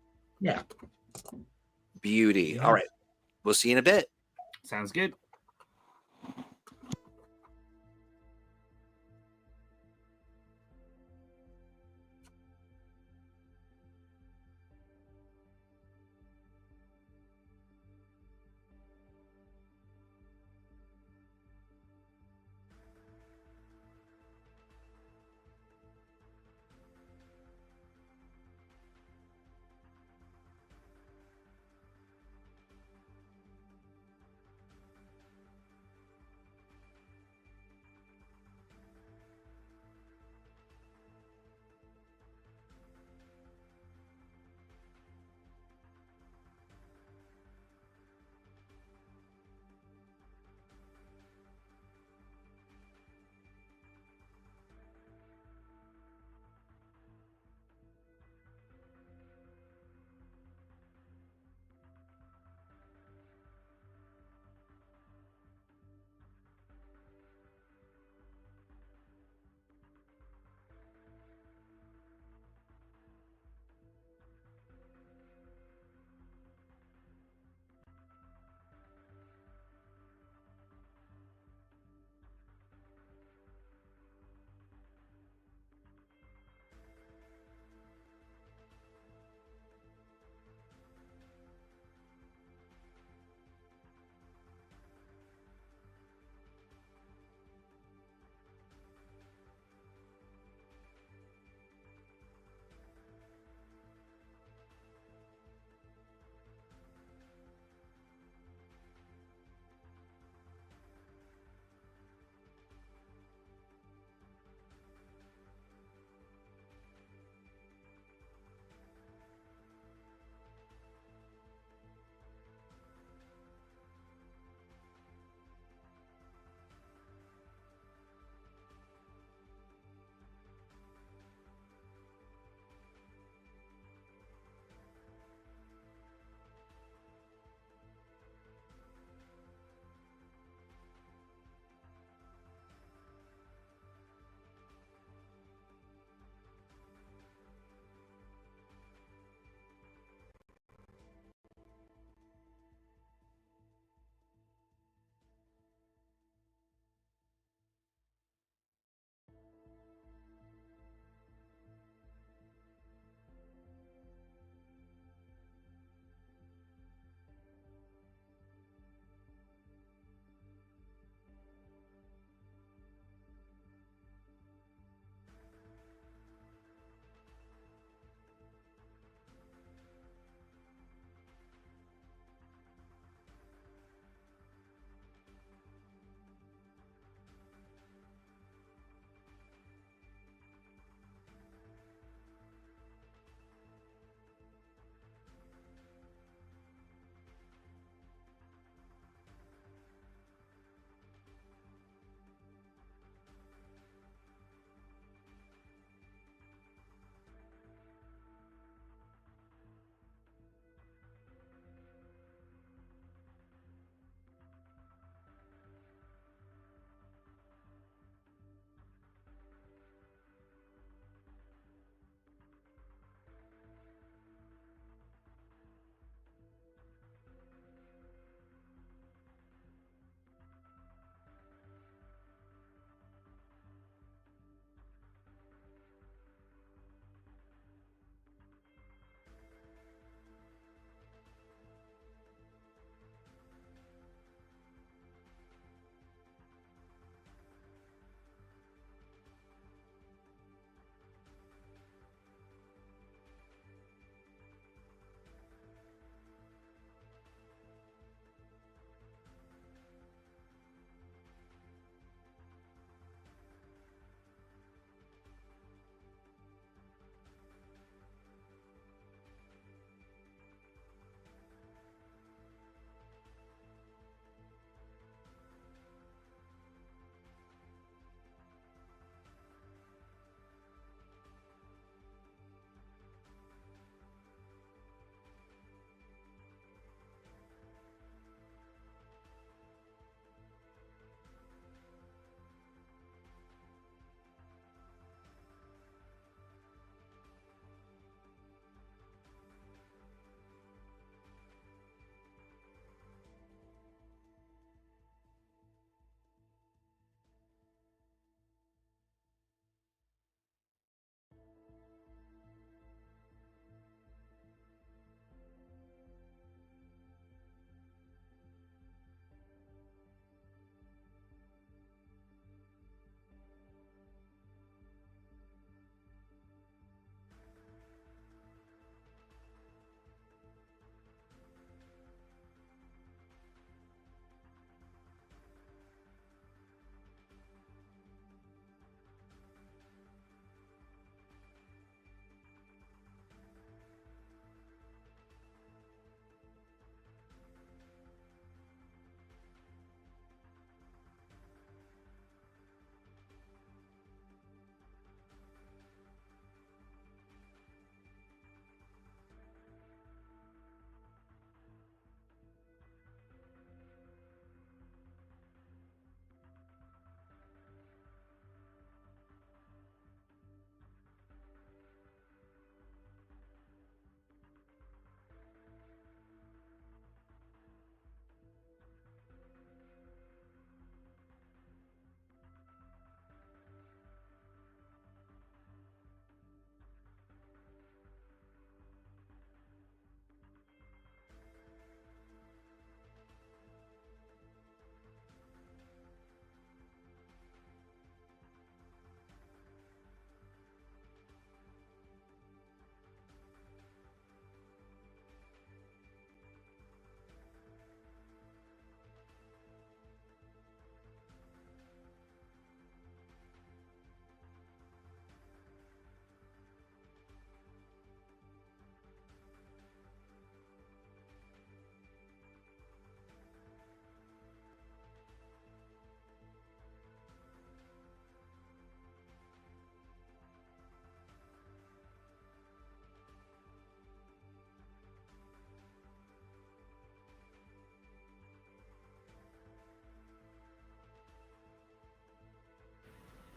Yeah. Beauty. Yeah. All right. We'll see you in a bit. Sounds good.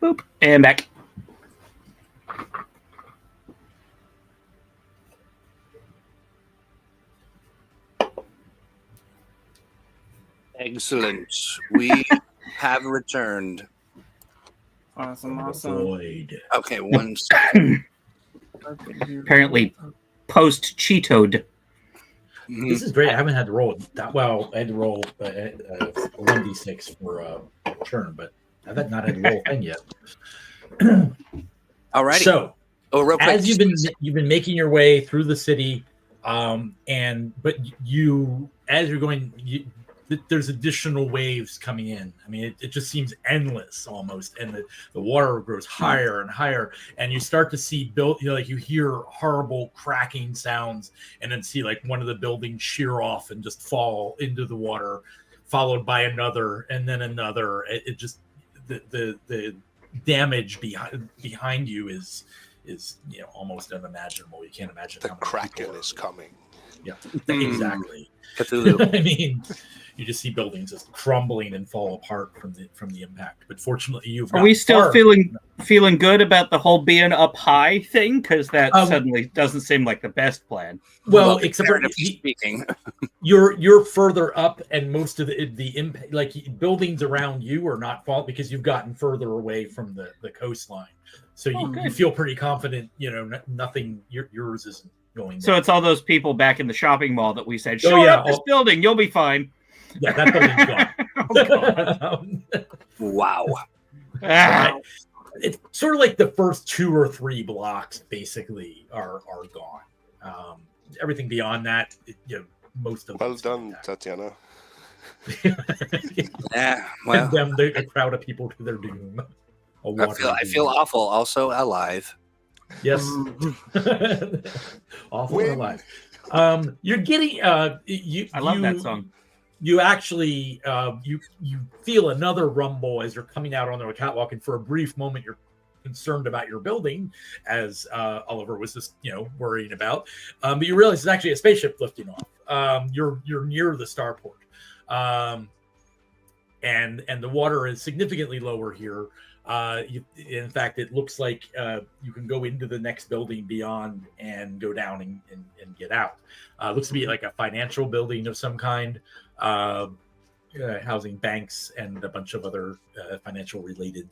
Boop. And back. Excellent. We have returned. Awesome. Void. Okay, one second. Apparently, post Cheetoed. This is great. I haven't had to roll that well. I had to roll 1d6 for a turn, but I've not had to roll a thing yet. Alrighty. So, real quick, as you've been making your way through the city, as you're going, there's additional waves coming in. I mean, it just seems endless almost, and the water grows higher and higher, and you start to see you hear horrible cracking sounds, and then see like one of the buildings shear off and just fall into the water, followed by another and then another. It just the damage behind you is almost unimaginable. You can't imagine. The Kraken is coming. Yeah, exactly. Cthulhu. I mean, you just see buildings just crumbling and fall apart from the impact. But fortunately, Are we still feeling good about the whole being up high thing? Because that suddenly doesn't seem like the best plan. Well, except for speaking, you're further up, and most of the impact, like buildings around you, are not fault because you've gotten further away from the coastline. So you feel pretty confident. Nothing. Yours isn't going. So it's all those people back in the shopping mall that we said, "Show up this building, you'll be fine." Yeah, that building's gone. Wow. Right. It's sort of like the first 2 or 3 blocks basically are gone. Everything beyond that, most of well done, Tatiana. Yeah, well, a crowd of people to their doom. I feel awful. Also alive. Yes. Awful and alive. You're getting. I love that song. You actually you feel another rumble as you're coming out on the catwalk, and for a brief moment you're concerned about your building, as Oliver was just worrying about. But you realize it's actually a spaceship lifting off. You're near the starport, and the water is significantly lower here. In fact, it looks like you can go into the next building beyond and go down and get out. Looks to be like a financial building of some kind. Housing banks and a bunch of other financial related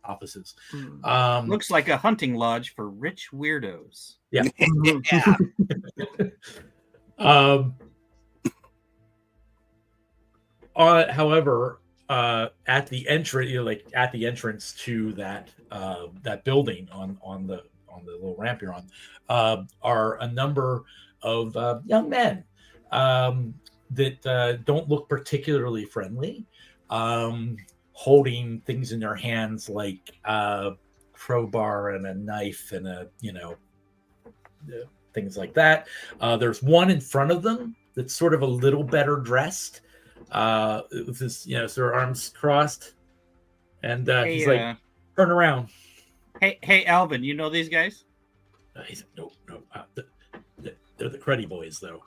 offices. Looks like a hunting lodge for rich weirdos. Yeah. However, at the entrance to that building on the little ramp you're on, are a number of young men that don't look particularly friendly, holding things in their hands like a crowbar and a knife and things like that. There's one in front of them that's sort of a little better dressed, with his their arms crossed, and he's like, turn around. Hey Alvin, you know these guys? He's no, they're the Cruddy Boys though.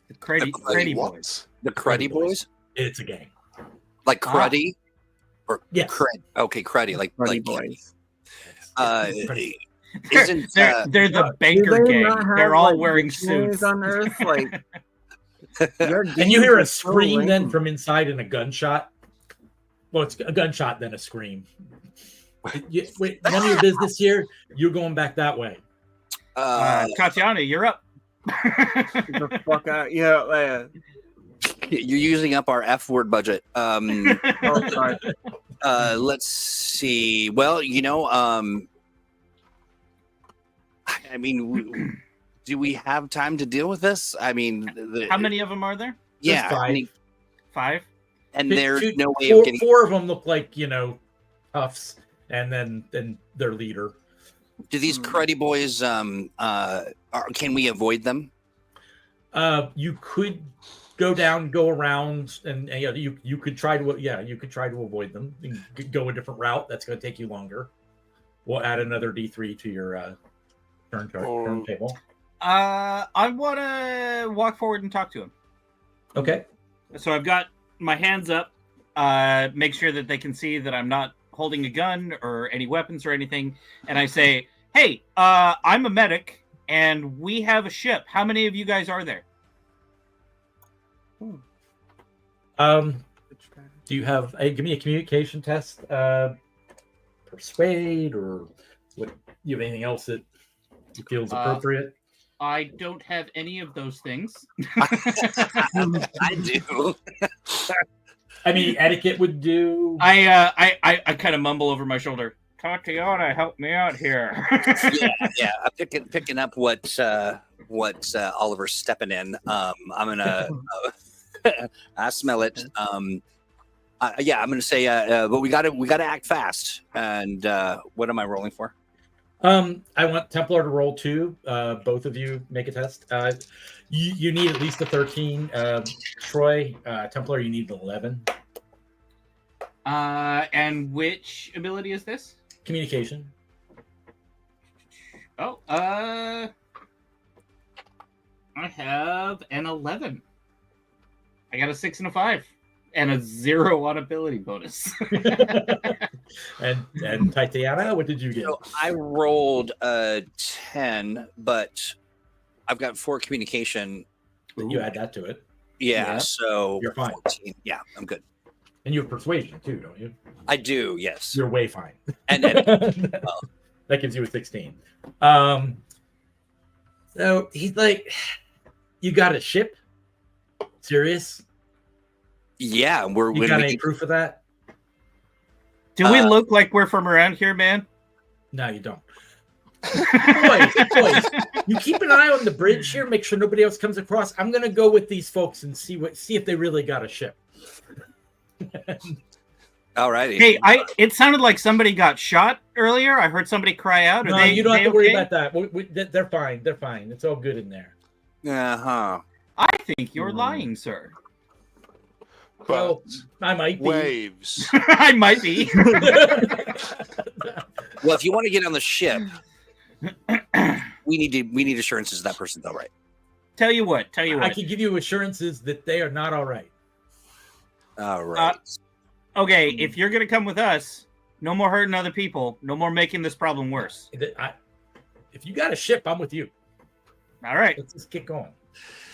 The Cruddy Boys. The Cruddy Boys? It's a gang. Like Cruddy? Or yes. Cred? Okay, Cruddy. Like Boys. Isn't they're the banker gang. They're all wearing suits on Earth, like. And you hear a scream then from inside and a gunshot. Well, it's a gunshot, then a scream. Wait, none of your business here. You're going back that way. Tatiana, you're up. Get the fuck out. Yeah. You're using up our F word budget. Oh, sorry. Let's see. Well, I mean, do we have time to deal with this? I mean, how many of them are there? Yeah, five. And there's no way of getting. 4 of them look like puffs, and then their leader. Do these Cruddy Boys? Can we avoid them? You could go around, and you could try to avoid them. You could go a different route. That's going to take you longer. We'll add another D3 to your turn table. I want to walk forward and talk to him. Okay. So I've got my hands up. Make sure that they can see that I'm not holding a gun or any weapons or anything, and I say, "Hey, I'm a medic, and we have a ship. How many of you guys are there?" Do you have? Give me a communication test. Persuade, or what? You have anything else that you feel is appropriate? I don't have any of those things. I do. I mean, etiquette would do. I kind of mumble over my shoulder. Tatiana, help me out here. yeah. I'm picking up what Oliver's stepping in. I'm gonna. I smell it. I'm gonna say. But we gotta act fast. And what am I rolling for? I want Templar to roll 2. Both of you make a test. You need at least a 13. Troy, Templar, you need an 11. And which ability is this? Communication. Oh, I have an 11. I got a 6 and a 5, and a 0 on ability bonus. and Tatiana, what did you get? So I rolled a 10, but I've got 4 communication. You add that to it. Yeah, so you're fine. 14. Yeah, I'm good. And you have persuasion too, don't you? I do, yes. You're way fine. And that gives you a 16. So he's like, "You got a ship? Serious? yeah, You got any proof of that?" Do we look like we're from around here, man? No, you don't. boys, you keep an eye on the bridge here. Make sure nobody else comes across. I'm gonna go with these folks and see if they really got a ship. All righty. Hey, it sounded like somebody got shot earlier. I heard somebody cry out. No, you don't have to worry about that. They're fine. They're fine. It's all good in there. Uh-huh. I think you're lying, sir. Well, I might be. Waves. I might be. Well, if you want to get on the ship, we need assurances that person's all right. Tell you what. I can give you assurances that they are not all right. All right. Okay, if you're gonna come with us, no more hurting other people. No more making this problem worse. If you got a ship, I'm with you. All right. Let's just get going.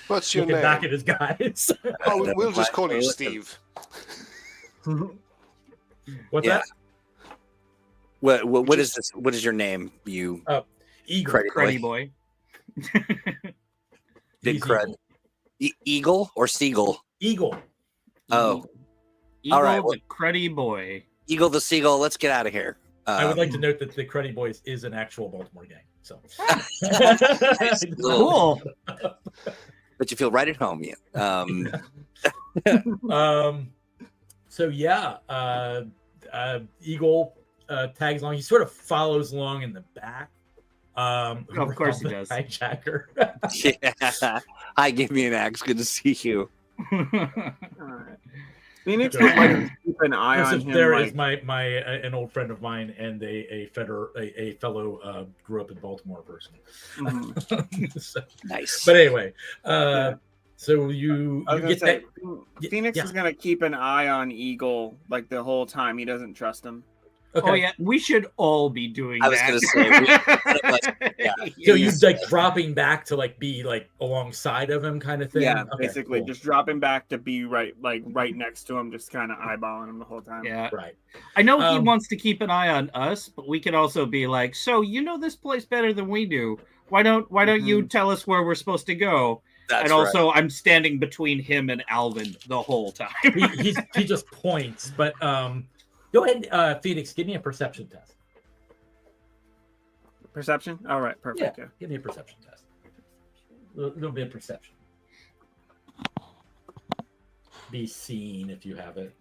What's your Looking name? back at his guys. Oh, we'll just call you Steve. What's Yeah. that? What is this? What is your name? You Eagle. Cruddy boy. big He's crud. Eagle or seagull? Eagle. Oh, Eagle, all right, the well- cruddy boy. Eagle the seagull. Let's get out of here. I would like to note that the Cruddy Boys is an actual Baltimore gang. So Cool. But you feel right at home, yeah. So yeah, Eagle tags along. He sort of follows along in the back. Of course he does. Hijacker. Yeah. Hi, give me an axe. Good to see you. Phoenix would like to keep an eye on Joseph, him. there like, is my an old friend of mine and a fellow grew up in Baltimore person. Mhm. So, Nice. but anyway, Yeah. so you I was gonna get say, that. Phoenix yeah. is gonna keep an eye on Eagle like the whole time. He doesn't trust him. Okay. Oh yeah, we should all be doing I was that. gonna say, yeah. So you like dropping back to like be like alongside of him, kind of thing. Yeah, Okay, basically, cool. just drop him back to be right next to him, just kind of eyeballing him the whole time. Yeah. Right. I know he wants to keep an eye on us, but we could also be like, so you know this place better than we do. Why don't you tell us where we're supposed to go? That's and also I'm standing between him and Alvin the whole time. he just points, but go ahead, Phoenix, give me a perception test. Perception. All right, perfect. Yeah. Give me a perception test. A little bit of perception. Be seen if you have it.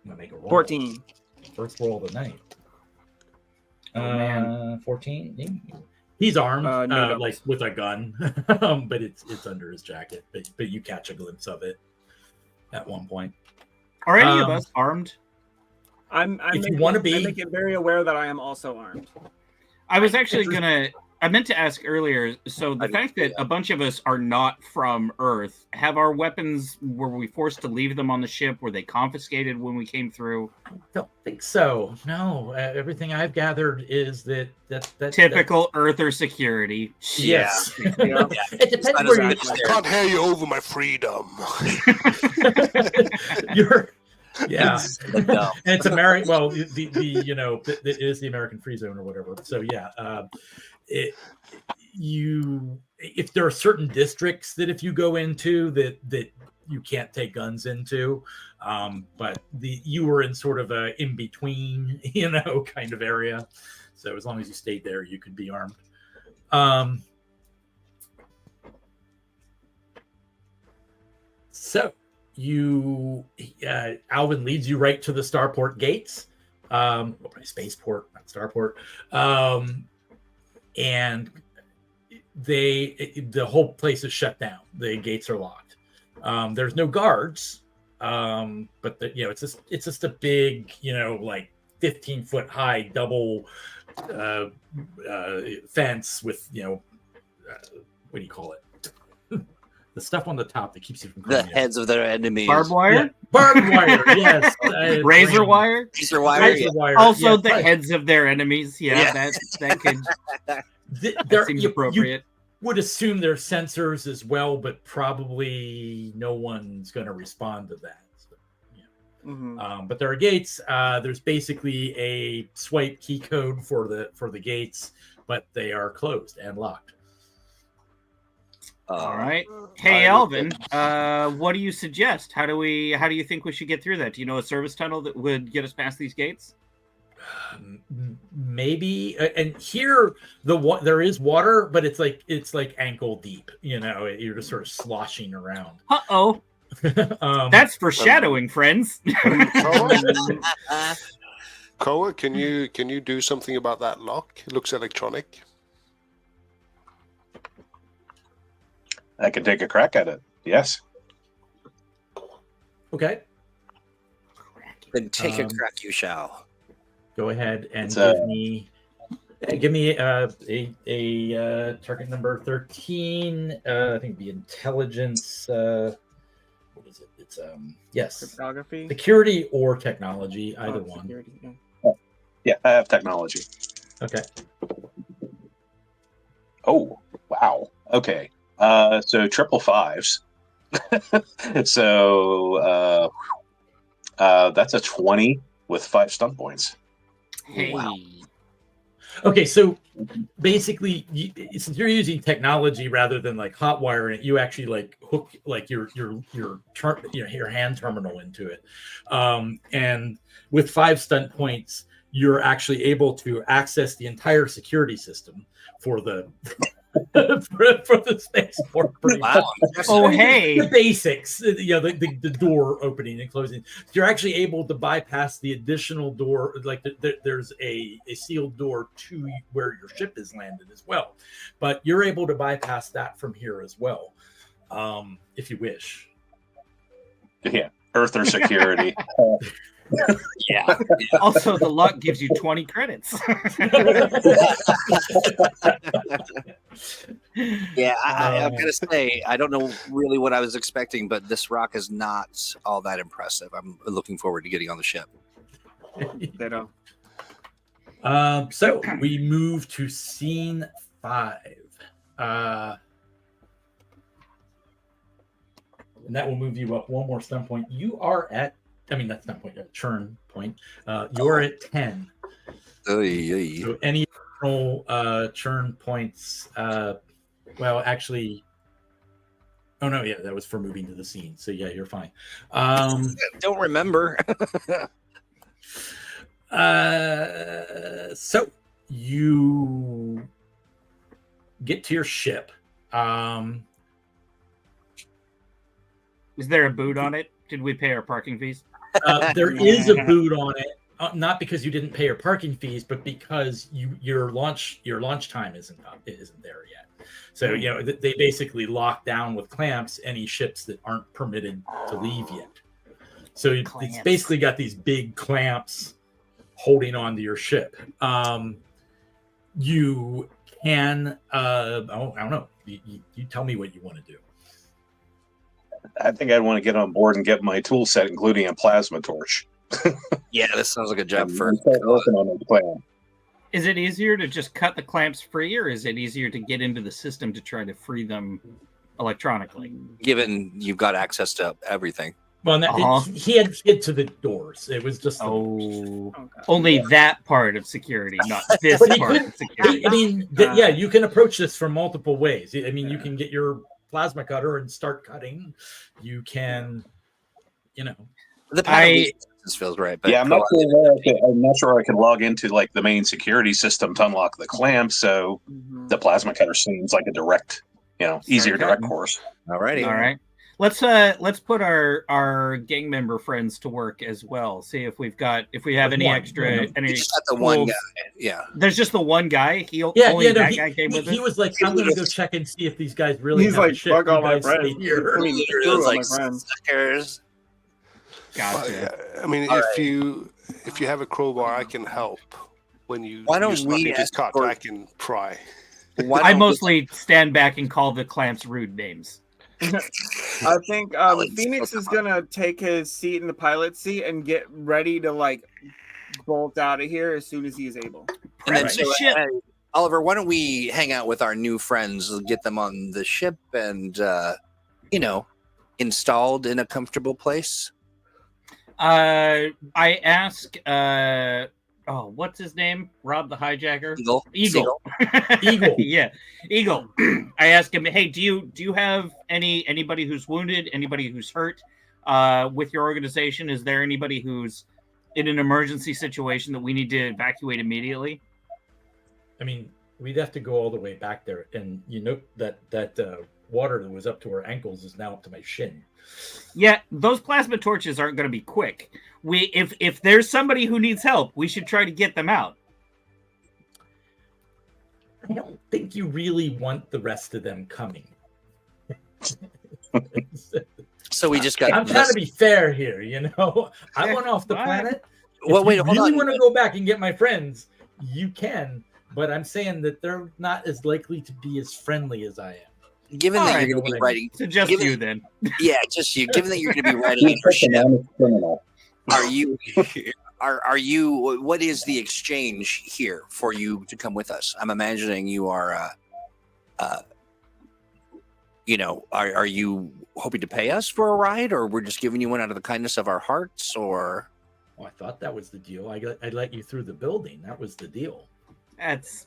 I'm gonna make a roll. 14. First roll of the night. Oh, man. 14. He's armed, No doubles. like with a gun, but it's under his jacket. But you catch a glimpse of it at one point. Are any of us armed? I'm If you making- wanna be- I make it very aware that I am also armed. I was actually gonna I meant to ask earlier. So the fact that a bunch of us are not from Earth, have our weapons? Were we forced to leave them on the ship? Were they confiscated when we came through? I don't think so. No, everything I've gathered is that Typical Earther security. Yes. Yeah. It depends where you. I can't hear you over my freedom. You're. Yeah, No. and it's American. Well, the it is the American free zone or whatever. So yeah, if there are certain districts that if you go into that you can't take guns into, but you were in sort of a in between, kind of area. So as long as you stayed there, you could be armed. So. Alvin leads you right to the starport gates, spaceport, not starport, and the whole place is shut down. The gates are locked. There's no guards, but it's just a big, like 15-foot high double fence with what do you call it? The stuff on the top that keeps you from The heads of their enemies. Barbed wire? Yeah, barbed wire, yes. Razor wire? Razor wire. Razor wire. Also yeah, the heads of their enemies. Yeah. that could that seems appropriate. You would assume they're sensors as well, but probably no one's going to respond to that. So, Mm-hmm. but there are gates. There's basically a swipe key code for the gates, but they are closed and locked. All right. Hey, Alvin, what do you suggest? How do you think we should get through that? Do you know a service tunnel that would get us past these gates? Maybe. And here there is water, but it's like ankle deep. You're just sort of sloshing around. Uh-oh. That's foreshadowing, friends. Koa, can you do something about that lock? It looks electronic. I can take a crack at it. Yes. Okay. Then take a crack, you shall. Go ahead and It's give me a target number 13. I think the intelligence. What is it? It's yes. Cryptography. Security or technology, either one. Security, yeah. Yeah, I have technology. Okay. Oh, wow. Okay. So triple fives. So that's a 20 with 5 stun points. Hey. Wow. Okay, so basically, since you're using technology rather than like hot wiring it, you actually like hook like your hand terminal into it, and with 5 stun points, you're actually able to access the entire security system for the for the spaceport. Wow. Oh, hey. The basics, the door opening and closing. You're actually able to bypass the additional door, like there's a sealed door to where your ship is landed as well. But you're able to bypass that from here as well, if you wish. Yeah, Earther security. Yeah. Also, the luck gives you 20 credits. Yeah, I'm going to say, I don't know really what I was expecting, but this rock is not all that impressive. I'm looking forward to getting on the ship. Ditto. So we move to scene 5. And that will move you up 1 more stun point. You are at, not stun point, churn point. You're at 10. So any additional churn points, actually, oh no, yeah, that was for moving to the scene. So yeah, you're fine. Don't remember. So you get to your ship. Is there a boot on it? Did we pay our parking fees? There is a boot on it, not because you didn't pay your parking fees, but because your launch time isn't there yet. So they basically lock down with clamps any ships that aren't permitted to leave yet. So it's basically got these big clamps holding on to your ship. You can. I don't know. You tell me what you want to do. I think I'd want to get on board and get my tool set, including a plasma torch. Yeah, this sounds like a job And for. start working on the plan. Is it easier to just cut the clamps free, or is it easier to get into the system to try to free them electronically? Given you've got access to everything. Well, he had to get to the doors. It was just Only that part of security, not this But he part could- of security. I mean, yeah, you can approach this from multiple ways. I mean, you can get your plasma cutter and start cutting. You can, The panel feels right, but Yeah, I'm not sure I can log into like the main security system to unlock the clamp. So the plasma cutter seems like a direct, easier direct course. Alrighty. All right. Let's put our gang member friends to work as well. See if we have any extra. Any You just got the one guy. Yeah. There's just the one guy. He guy came with he us. was like, I'm going to go check and see if these guys really. He's have a like, ship. fuck all You my guys stay friends. here. I mean, It screw was all like my friends. suckers. Gotcha. I mean, All if you have a crowbar, I can help. When you Why don't use we nothing to cut, escort- I can pry. Why I don't mostly stand back and call the clamps rude names. I think Phoenix is gonna take his seat in the pilot seat and get ready to like bolt out of here as soon as he is able. And then, Right. so, Oliver, why don't we hang out with our new friends, get them on the ship, and installed in a comfortable place? I ask. What's his name? Rob the hijacker. Eagle. Eagle. Eagle. Yeah, Eagle. I ask him, hey, do you have anybody who's wounded, anybody who's hurt with your organization? Is there anybody who's in an emergency situation that we need to evacuate immediately? I mean, we'd have to go all the way back there, and that water that was up to our ankles is now up to my shin. Yeah, those plasma torches aren't going to be quick. If there's somebody who needs help, we should try to get them out. I don't think you really want the rest of them coming. So we just got. I'm trying to be fair here, I went off the All right. planet. Well, If wait, you hold really on. want to go back and get my friends, you can. But I'm saying that they're not as likely to be as friendly as I am. Given that Alright, you're going to be writing, So just Given- you then. yeah, just you. Given that you're going to be writing in your ship, Criminal. are you? Are you? What is the exchange here for you to come with us? I'm imagining you are. Are you hoping to pay us for a ride, or we're just giving you one out of the kindness of our hearts, or? Oh, I thought that was the deal. I let you through the building. That was the deal. That's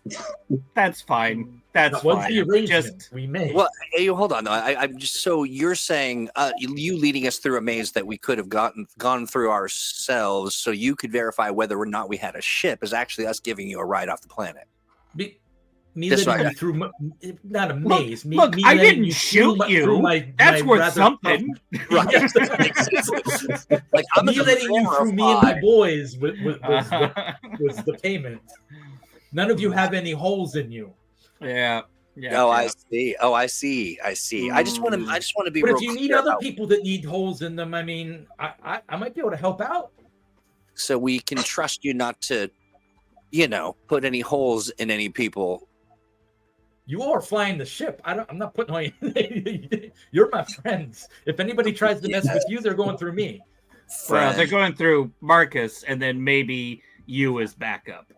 fine. That's That was fine. the arrangement Just we made. Well, hey, hold on. Though. I'm just so you're saying you leading us through a maze that we could have gone through ourselves, so you could verify whether or not we had a ship is actually us giving you a ride off the planet. Me This letting way. you through not a maze. look, me I letting didn't you shoot through you. through my, That's my worth rather something. Like I'm me letting you through me and my boys was the payment. None of you have any holes in you. Yeah. Oh, I see. I see. I just want to be. But real if you need clear other about- people that need holes in them, I mean, I might be able to help out. so we can trust you not to, put any holes in any people. You are flying the ship. I'm not putting on you. You're my friends. If anybody tries to mess with you, they're going through me. Well, they're going through Marcus, and then maybe you as backup.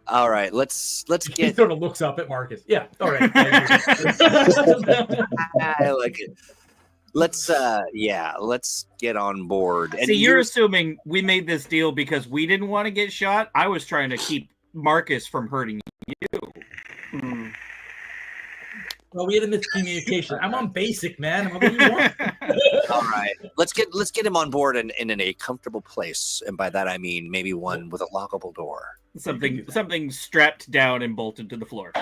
All right, let's He get. sort of looks up at Marcus. Yeah, all right. I like it. Let's get on board. And See, you're assuming we made this deal because we didn't want to get shot. I was trying to keep Marcus from hurting you. Well, we had a miscommunication. I'm on basic, man. What do you want? all right. Let's get him on board and in a comfortable place, and by that I mean maybe one with a lockable door. Something strapped down and bolted to the floor.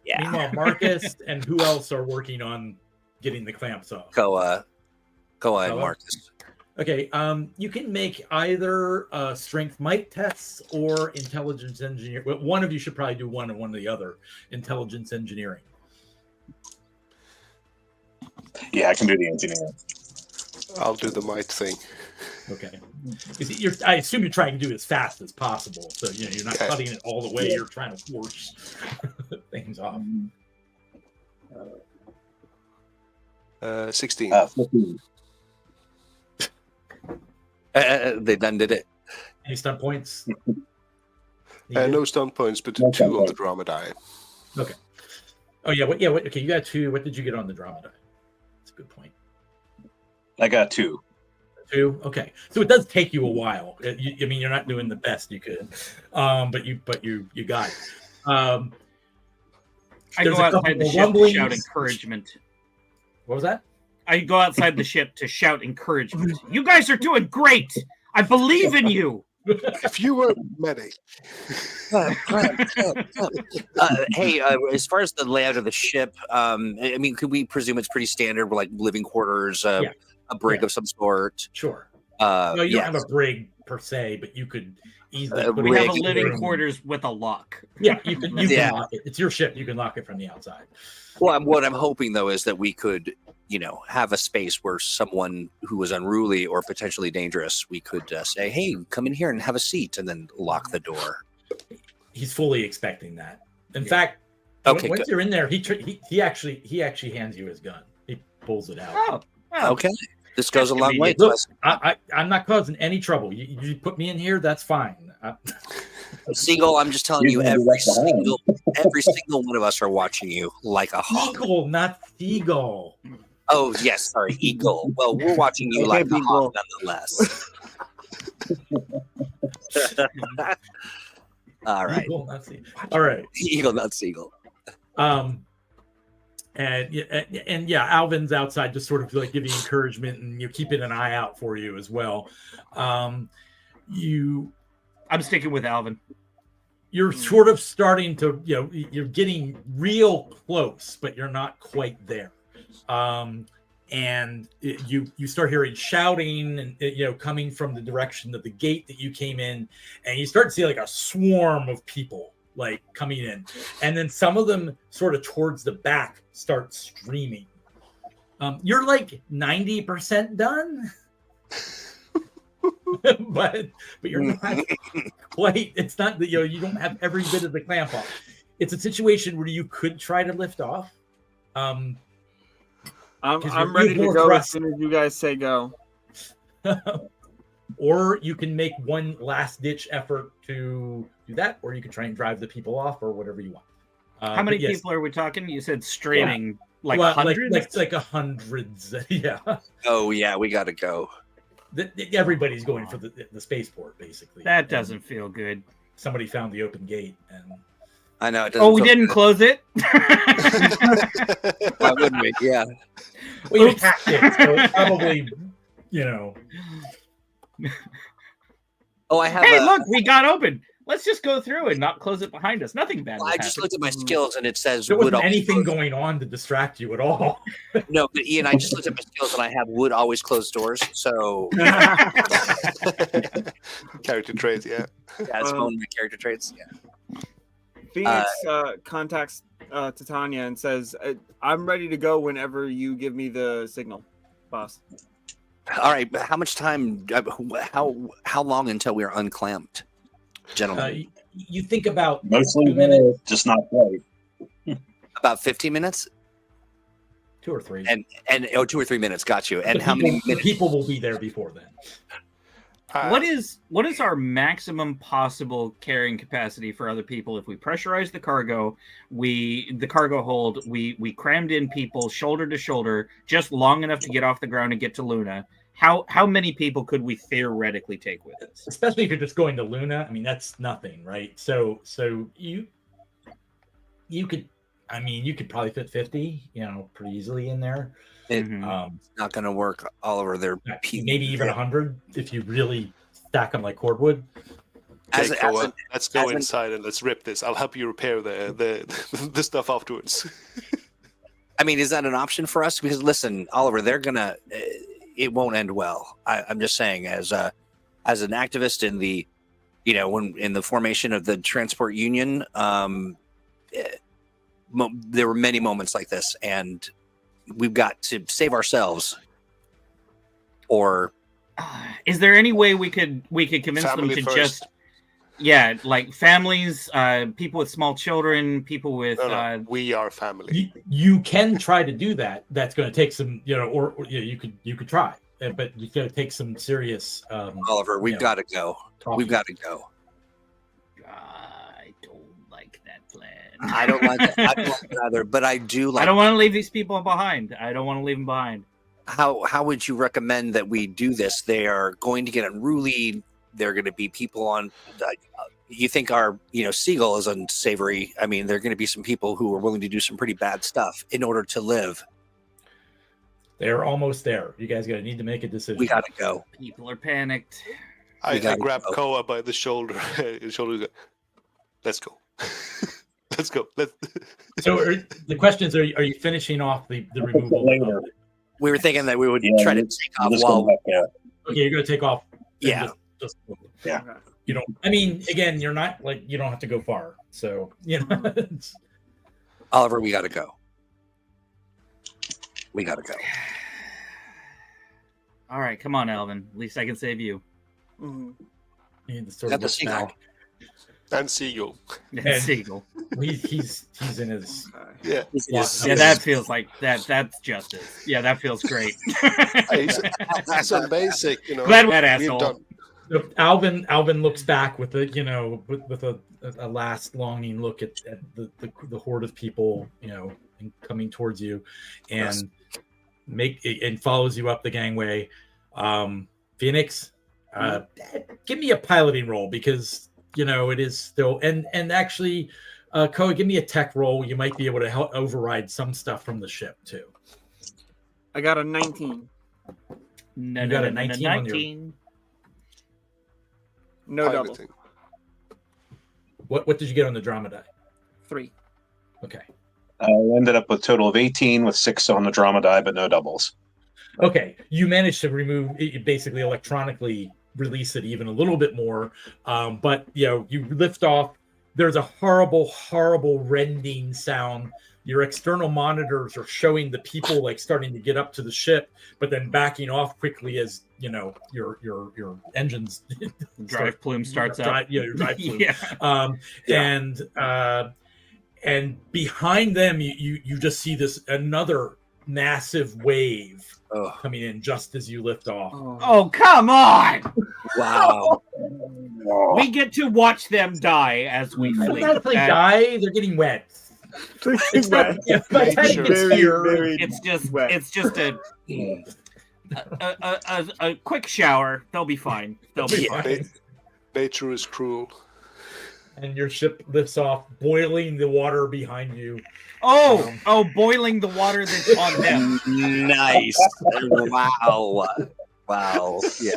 Yeah. Meanwhile, Marcus and who else are working on getting the clamps off? Koa and Koa? Marcus. Okay, you can make either strength might tests or intelligence engineer. Well, one of you should probably do one and one of the other. Intelligence engineering. Yeah, I can do the engineering. I'll do the might thing. Okay. I assume you're trying to do it as fast as possible, so you're not Okay. cutting it all the way. You're trying to force things off. 16. 15. They done did it. Any stunt points? No stun points, but No 2 stun on the points. drama die. Okay. Oh yeah. Okay, you got 2. What did you get on the drama die? That's a good point. I got 2. 2. Okay, so it does take you a while. I mean, you're not doing the best you could, but you got it. I There's go a couple outside the of ship to rumblings. shout encouragement. What was that? I go outside the ship to shout encouragement. You guys are doing great. I believe in you. If you were medic, Hey, as far as the layout of the ship, I mean, could we presume it's pretty standard, like living quarters, Yeah. a brig of some sort? Sure. No, you Yeah. don't have a brig per se, but you could easily A put We it have a in rig. your living room. quarters with a lock. Yeah, you can Yeah. lock it. It's your ship. You can lock it from the outside. Well, what I'm hoping though is that we could, have a space where someone who was unruly or potentially dangerous, we could say, "Hey, come in here and have a seat," and then lock the door. He's fully expecting that. In Yeah. fact, Okay, once good. you're in there, he actually hands you his gun. He pulls it out. Oh, Okay, this goes a That's long way. convenient. To Look, us. I'm not causing any trouble. You put me in here, that's fine. Seagull, I'm just telling you, You're gonna be every left behind. single one of us are watching you like a hawk. Eagle, not seagull. Oh, yes, sorry, eagle. Well, we're watching you Okay, like a Beagle. hawk nonetheless. All right, Eagle, not seagull. All right. eagle, not seagull. And yeah, Alvin's outside, just sort of like giving encouragement, and you're keeping an eye out for you as well. I'm sticking with Alvin. You're sort of starting to, you're getting real close, but you're not quite there. And you start hearing shouting and coming from the direction of the gate that you came in, and you start to see like a swarm of people like coming in, and then some of them sort of towards the back start streaming. You're like 90% done. but you're not quite. It's not that you don't have every bit of the clamp off. It's a situation where you could try to lift off. I'm 'Cause you're ready to more go thrust. as soon as you guys say go. Or you can make one last ditch effort to do that, or you can try and drive the people off, or whatever you want. How many but yes, people are we talking? You said straining like well, hundreds? like hundreds. Yeah. Oh, yeah, we got to go. Everybody's going for the spaceport, basically. That And doesn't feel good. somebody found the open gate, and I know. It doesn't Oh, we feel didn't good. close it? Why wouldn't we? Yeah. well, you Oops. hacked it, so it's probably Oh, I have. Hey, look, we got open. Let's just go through and not close it behind us. Nothing bad. Well, will I just happen. looked at my skills and it says there would wasn't always anything close. going on to distract you at all. No, but Ian, I just looked at my skills and I have would always close doors. So character trait, yeah. that's one of my character traits. Yeah. Phoenix contacts Titania and says, "I'm ready to go whenever you give me the signal, boss." All right, but how much time? How long until we are unclamped, gentlemen? You think about Mostly 2 minutes, just not quite. About 15 minutes, 2 or 3. and 2 or 3 minutes. Got you. And The how many people- the minutes? people will be there before then. What is our maximum possible carrying capacity for other people if we pressurize the cargo, the cargo hold, we crammed in people shoulder to shoulder just long enough to get off the ground and get to Luna? How many people could we theoretically take with us? Especially if you're just going to Luna. I mean, that's nothing, right? So you could, I mean, you could probably fit 50, pretty easily in there. It's Mhm. not going to work all over their Maybe even 100 if you really stack them like cordwood. As, Okay, as Koa, an- let's go as an- inside and let's rip this. I'll help you repair the stuff afterwards. I mean, is that an option for us? Because listen, Oliver, they're gonna. It won't end well. I'm just saying, as an activist in the, when in the formation of the transport union, there were many moments like this, and we've got to save ourselves, or Is there any way we could convince Family them to first. just like families, people with small children, people with No, we are family. You can try to do that. That's going to take some, or you could try, but it's going to take some serious. Oliver, we've got to go. talking. We've got to go. I don't like that plan. I don't like it. I don't like it either, but I do like. I don't want to leave these people behind. I don't want to leave them behind. How would you recommend that we do this? They are going to get unruly. They're going to be people on. You think our seagull is unsavory? I mean, there are going to be some people who are willing to do some pretty bad stuff in order to live. They're almost there. You guys going to need to make a decision. We got to go. People are panicked. I gotta grab go. Koa by the shoulder. Let's go. Let's go. So the question is: Are you finishing off the removal? Later. We were thinking that we would Yeah, try to we'll take off Just go while. back there. Okay, you're going to take off. and Yeah. Just Yeah. You don't. I mean, again, you're not you don't have to go far. So it's- Oliver, we got to go. We got to go. All right, come on, Alvin. At least I can save you. Mhm. you need to sort Got of the look seagull. back. And Seagull. And- Seagull. He's in his. Yeah. Yeah, that feels like that's justice. Yeah, that feels great. It's on basic, Glad that we've asshole. done. So Alvin looks back with a with a last longing look at the horde of people coming towards you, and and follows you up the gangway. Phoenix, give me a piloting roll because it is still and actually, Koa, give me a tech roll. You might be able to help override some stuff from the ship too. I got a 19. No, You got a 19 on your- 19. No double. Piloting. What did you get on the drama die? 3. Okay. I ended up with a total of 18 with 6 on the drama die, but no doubles. Okay, you managed to basically electronically release it even a little bit more, but you lift off. There's a horrible rending sound. Your external monitors are showing the people starting to get up to the ship, but then backing off quickly as your engines Drive plume starts up. your drive plume. Yeah. And behind them you just see this another massive wave Oh, coming in just as you lift off. Oh, come on! wow. We get to watch them die as we They're flee. not actually die, they're getting wet. It's not, by the time it gets Very, here, very It's just wet. a quick shower. They'll be fine. They'll be Yeah. fine. Nature is cruel. and your ship lifts off, boiling the water behind you. Oh, boiling the water that's on them. Nice. Wow. Yeah.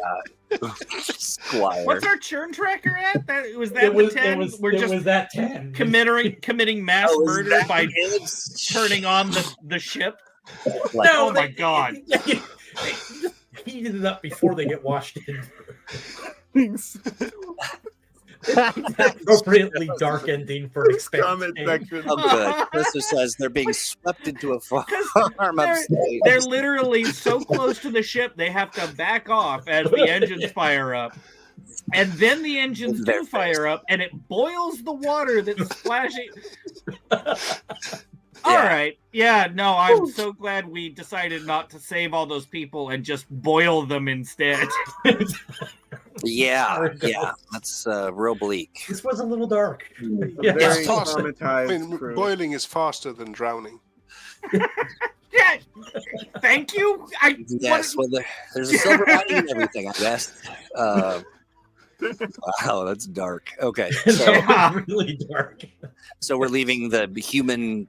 Squire. What's our churn tracker at? That was It was, the 10. We're just that 10. committing mass Oh, is murder that by it? turning on the ship. Like, Oh my God. They heated it up before they get washed in. Appropriately dark ending for Expanse. Comment section. oh, good. Krista says they're being swept into a farm They're- upstate. They're literally so close to the ship they have to back off as the engines fire up. And then the engines They're do fire up and it boils the water that's splashing. All right. Yeah, no, I'm so glad we decided not to save all those people and just boil them instead. Yeah. That's real bleak. This was a little dark. Very It's faster. traumatized crew. Boiling is faster than drowning. Yeah. Thank you. Yes, well, there's a silver lining in everything, I guess. Wow, that's dark. Okay, so, Yeah. Really dark. so we're leaving the human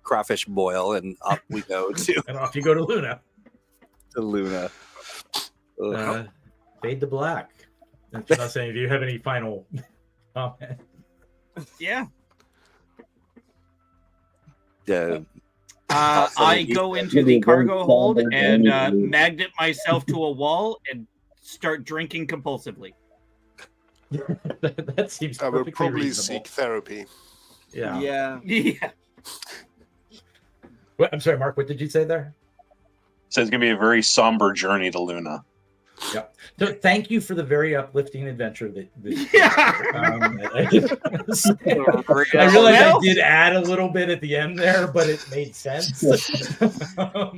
crawfish boil, and up we go to And off you go to Luna. Luna. Ugh. Fade to black. That's what I'm saying. Do you have any final comment? Yeah. Awesome. I go into the cargo hold and magnet myself to a wall and start drinking compulsively. That seems I will perfectly probably reasonable. seek therapy. Yeah. Yeah. Yeah. I'm sorry, Mark. What did you say there? So it's going to be a very somber journey to Luna. Yep. So thank you for the very uplifting adventure that I realized I did add a little bit at the end there, but it made sense.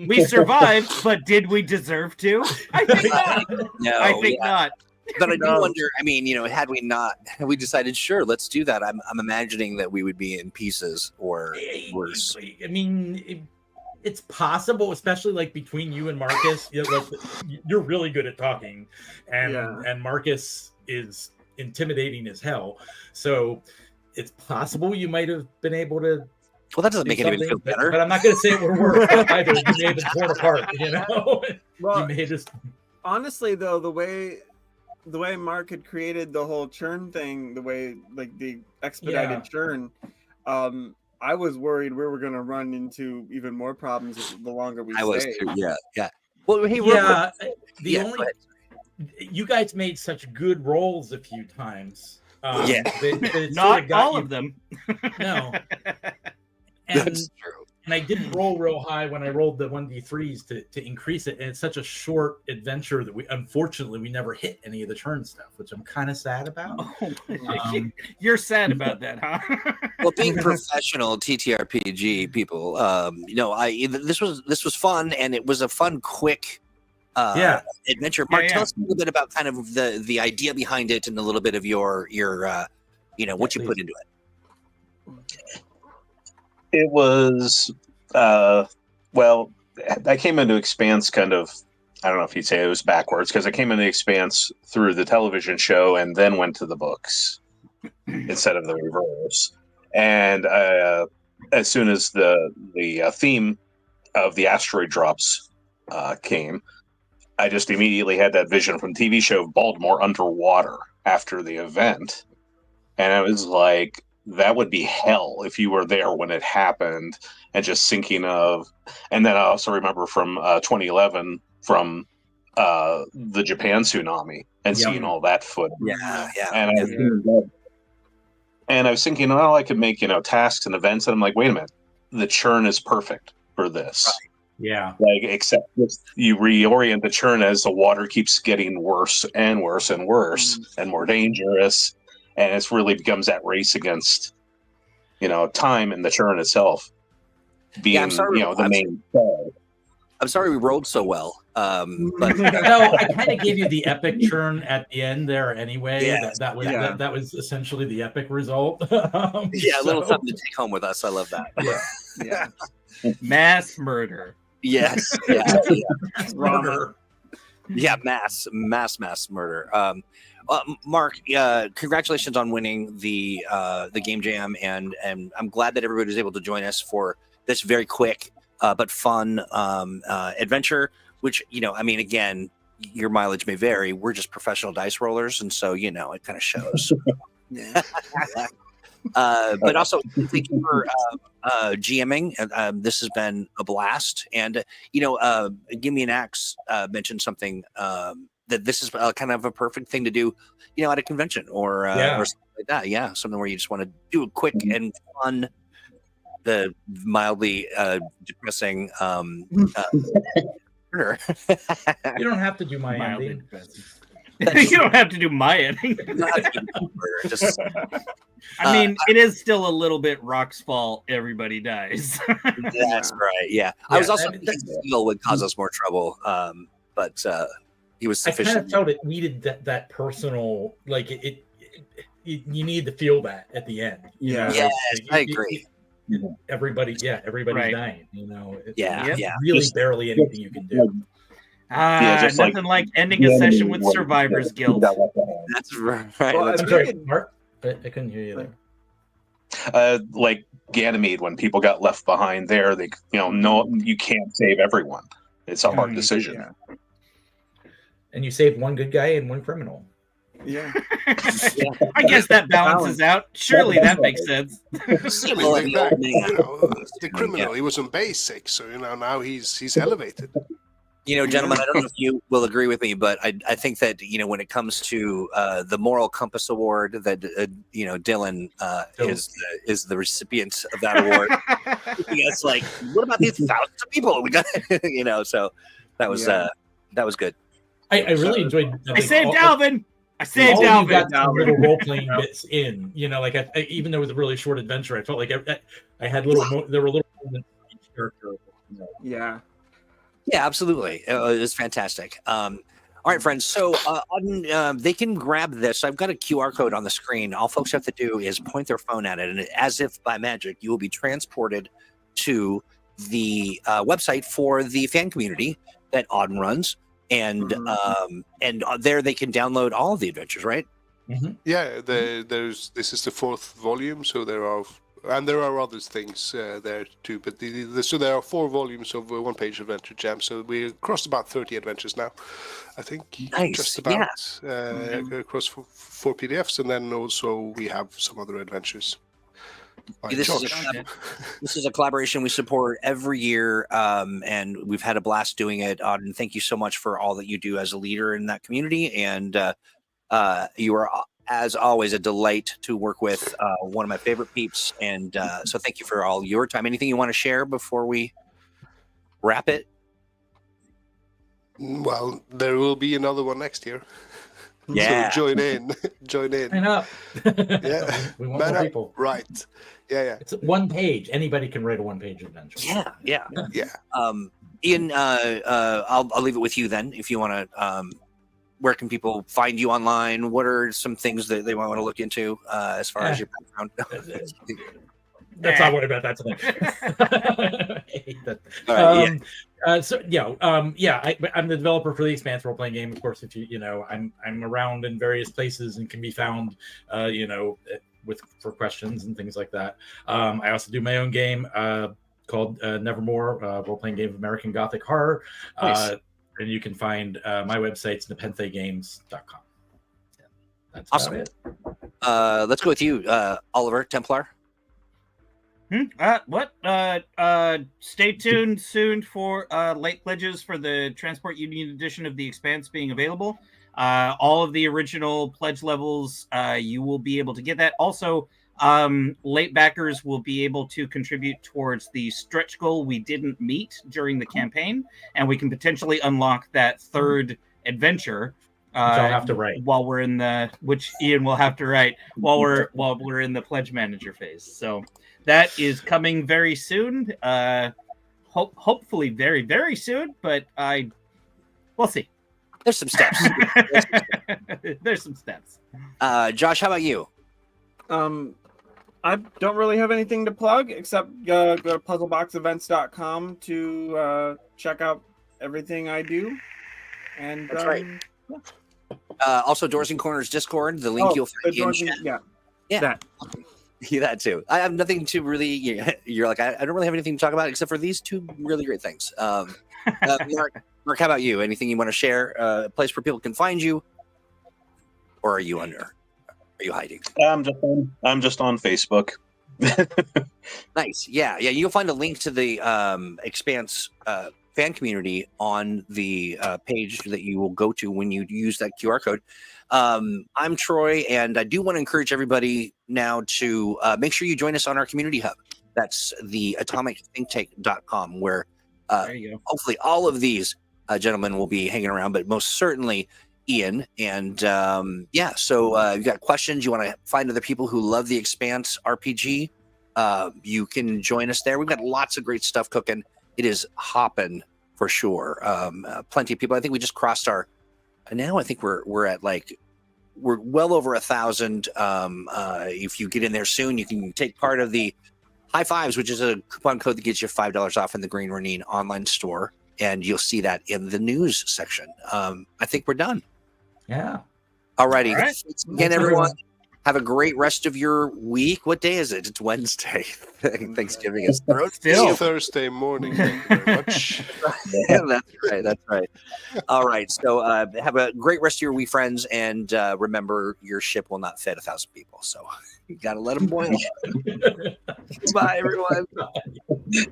We survived, but did we deserve to? I think not. No, I think not. But I do wonder. I mean, had we decided, sure, let's do that. I'm imagining that we would be in pieces or worse. I mean, it's possible, especially like between you and Marcus. You're really good at talking, and Marcus is intimidating as hell. So it's possible you might have been able to. Well, that doesn't make anybody feel better. But I'm not going to say it would work either. You may have been torn apart. Well, you may just. Honestly, though, the way Mark had created the whole churn thing, the way like the expedited churn, I was worried we were going to run into even more problems the longer we stayed. I was too. Yeah. Well, hey, you guys made such good rolls a few times. Not all of them. No. That's true. And I didn't roll real high when I rolled the 1d3s to increase it. And it's such a short adventure that unfortunately we never hit any of the turn stuff, which I'm kind of sad about. You're sad about that, huh? Well, being professional TTRPG people, this was fun, and it was a fun, quick adventure. Mark, tell us a little bit about kind of the idea behind it and a little bit of your what you put into it. It was, I came into Expanse kind of, I don't know if you'd say it was backwards, because I came into Expanse through the television show and then went to the books instead of the reverse. And as soon as the theme of the asteroid drops came, I just immediately had that vision from the TV show of Baltimore underwater after the event. And I was like, that would be hell if you were there when it happened, and just thinking of, and then I also remember from 2011 from the Japan tsunami and seeing all that footage. And I was thinking, well, I could make tasks and events, and I'm like, wait a minute, the churn is perfect for this. Yeah. Like, except you reorient the churn as the water keeps getting worse and worse and worse and more dangerous. And it really becomes that race against, time and the churn itself being, the main play. I'm sorry we rolled so well. But no, I kind of gave you the epic churn at the end there anyway. Yeah, that was essentially the epic result. A little something to take home with us. I love that. Yeah. Mass murder. Yes. Murder. Yeah, mass murder. Mark, congratulations on winning the game jam, and I'm glad that everybody was able to join us for this very quick but fun adventure. Which again, your mileage may vary. We're just professional dice rollers, and so it kind of shows. But also, thank you for GMing. This has been a blast, and Give Me an Axe mentioned something. That this is kind of a perfect thing to do, at a convention or something like that. Yeah, something where you just want to do a quick and fun, the mildly depressing murder. You don't have to do my ending. You don't have to do my ending. Just, I mean, it is still a little bit Rock's fault. Everybody dies. That's right. Yeah, I was also thinking Steel would cause us more trouble, but. He was sufficient. I kind of felt it needed that personal, like you need to feel that at the end. Yes, I agree. Everybody's dying. Really just, barely anything you can do. Nothing like ending a session with survivor's guilt. That's right. Well, I'm sorry, Mark. I couldn't hear you there. Like Ganymede, when people got left behind there, they no, you can't save everyone. It's a hard decision. Yeah. And you saved one good guy and one criminal. Yeah. I guess that balances out. Surely that makes sense. The criminal, he was on basic, so now he's elevated. Gentlemen, I don't know if you will agree with me, but I think that when it comes to the Moral Compass Award, that Dylan is the recipient of that award. It's like, what about these thousands of people? We got so that was good. I really enjoyed. I saved Alvin. I saved all you Alvin. got some little role playing bits in. You know, like even though it was a really short adventure, I felt like I had little. There were little moments of each character. You know. Yeah. Yeah, absolutely. It was fantastic. All right, friends. So they can grab this. I've got a QR code on the screen. All folks have to do is point their phone at it, and as if by magic, you will be transported to the website for the fan community that Auden runs, and there they can download all of the adventures. Right? Mm-hmm. Yeah, this is the 4th volume, so there are other things there too. But so there are 4 volumes of one-page adventure jam. So we crossed about 30 adventures now, I think. Nice. Just about across 4 PDFs, and then also we have some other adventures. This is a collaboration we support every year, and we've had a blast doing it. Auden, thank you so much for all that you do as a leader in that community, and you are, as always, a delight to work with. One of my favorite peeps, and so thank you for all your time. Anything you want to share before we wrap it? Well, there will be another one next year. Yeah. So join in. Sign up. Yeah. We want more people. Right. Yeah. It's 1 page. Anybody can write a 1-page adventure. Yeah. Ian, I'll leave it with you then. If you want to, where can people find you online? What are some things that they might want to look into as far as your background? Let's not worry about that today. I hate that. I'm the developer for the Expanse role-playing game. Of course, if I'm around in various places and can be found, for questions and things like that. I also do my own game called Nevermore, role-playing game of American Gothic horror. Nice. And you can find my website's nepenthegames.com. That's awesome. It. Let's go with you, Oliver Templar. Stay tuned soon for late pledges for the Transport Union edition of the Expanse being available. All of the original pledge levels, you will be able to get that. Also, late backers will be able to contribute towards the stretch goal we didn't meet during the campaign, and we can potentially unlock that 3rd adventure. Which I'll have to write while we're in which Ian will have to write while we're in the pledge manager phase. So that is coming very soon. Hopefully very, very soon, but we'll see. There's some steps. There's some steps. Josh, how about you? I don't really have anything to plug except go to puzzleboxevents.com to check out everything I do. And that's right. Also, Doors and Corners Discord. The link you'll find in chat. Yeah. That too. I have nothing to really. You're like I don't really have anything to talk about except for these 2 really great things. Mark, how about you? Anything you want to share? A place where people can find you, or are you hiding? I'm just on Facebook. Nice. Yeah. You'll find a link to the Expanse fan community on the page that you will go to when you use that QR code. I'm Troy, and I do want to encourage everybody now to make sure you join us on our community hub. That's the atomicthinktank.com, where there you go. Hopefully all of these gentlemen will be hanging around, but most certainly Ian. And so you got questions, you want to find other people who love the Expanse RPG, you can join us there. We've got lots of great stuff cooking. It is hopping for sure. Plenty of people. I think we just crossed now I think we're at we're well over 1,000. If you get in there soon, you can take part of the High Fives, which is a coupon code that gets you $5 off in the Green Renine online store. And you'll see that in the news section. I think we're done. Yeah. Alrighty. All right. Thanks again, everyone. Have a great rest of your week. What day is it? It's Wednesday. Thanksgiving is still Thursday morning. Thank you very much. That's right. All right. So have a great rest of your week, friends. And remember, your ship will not fit 1,000 people. So you got to let them boil. Bye, everyone. Bye.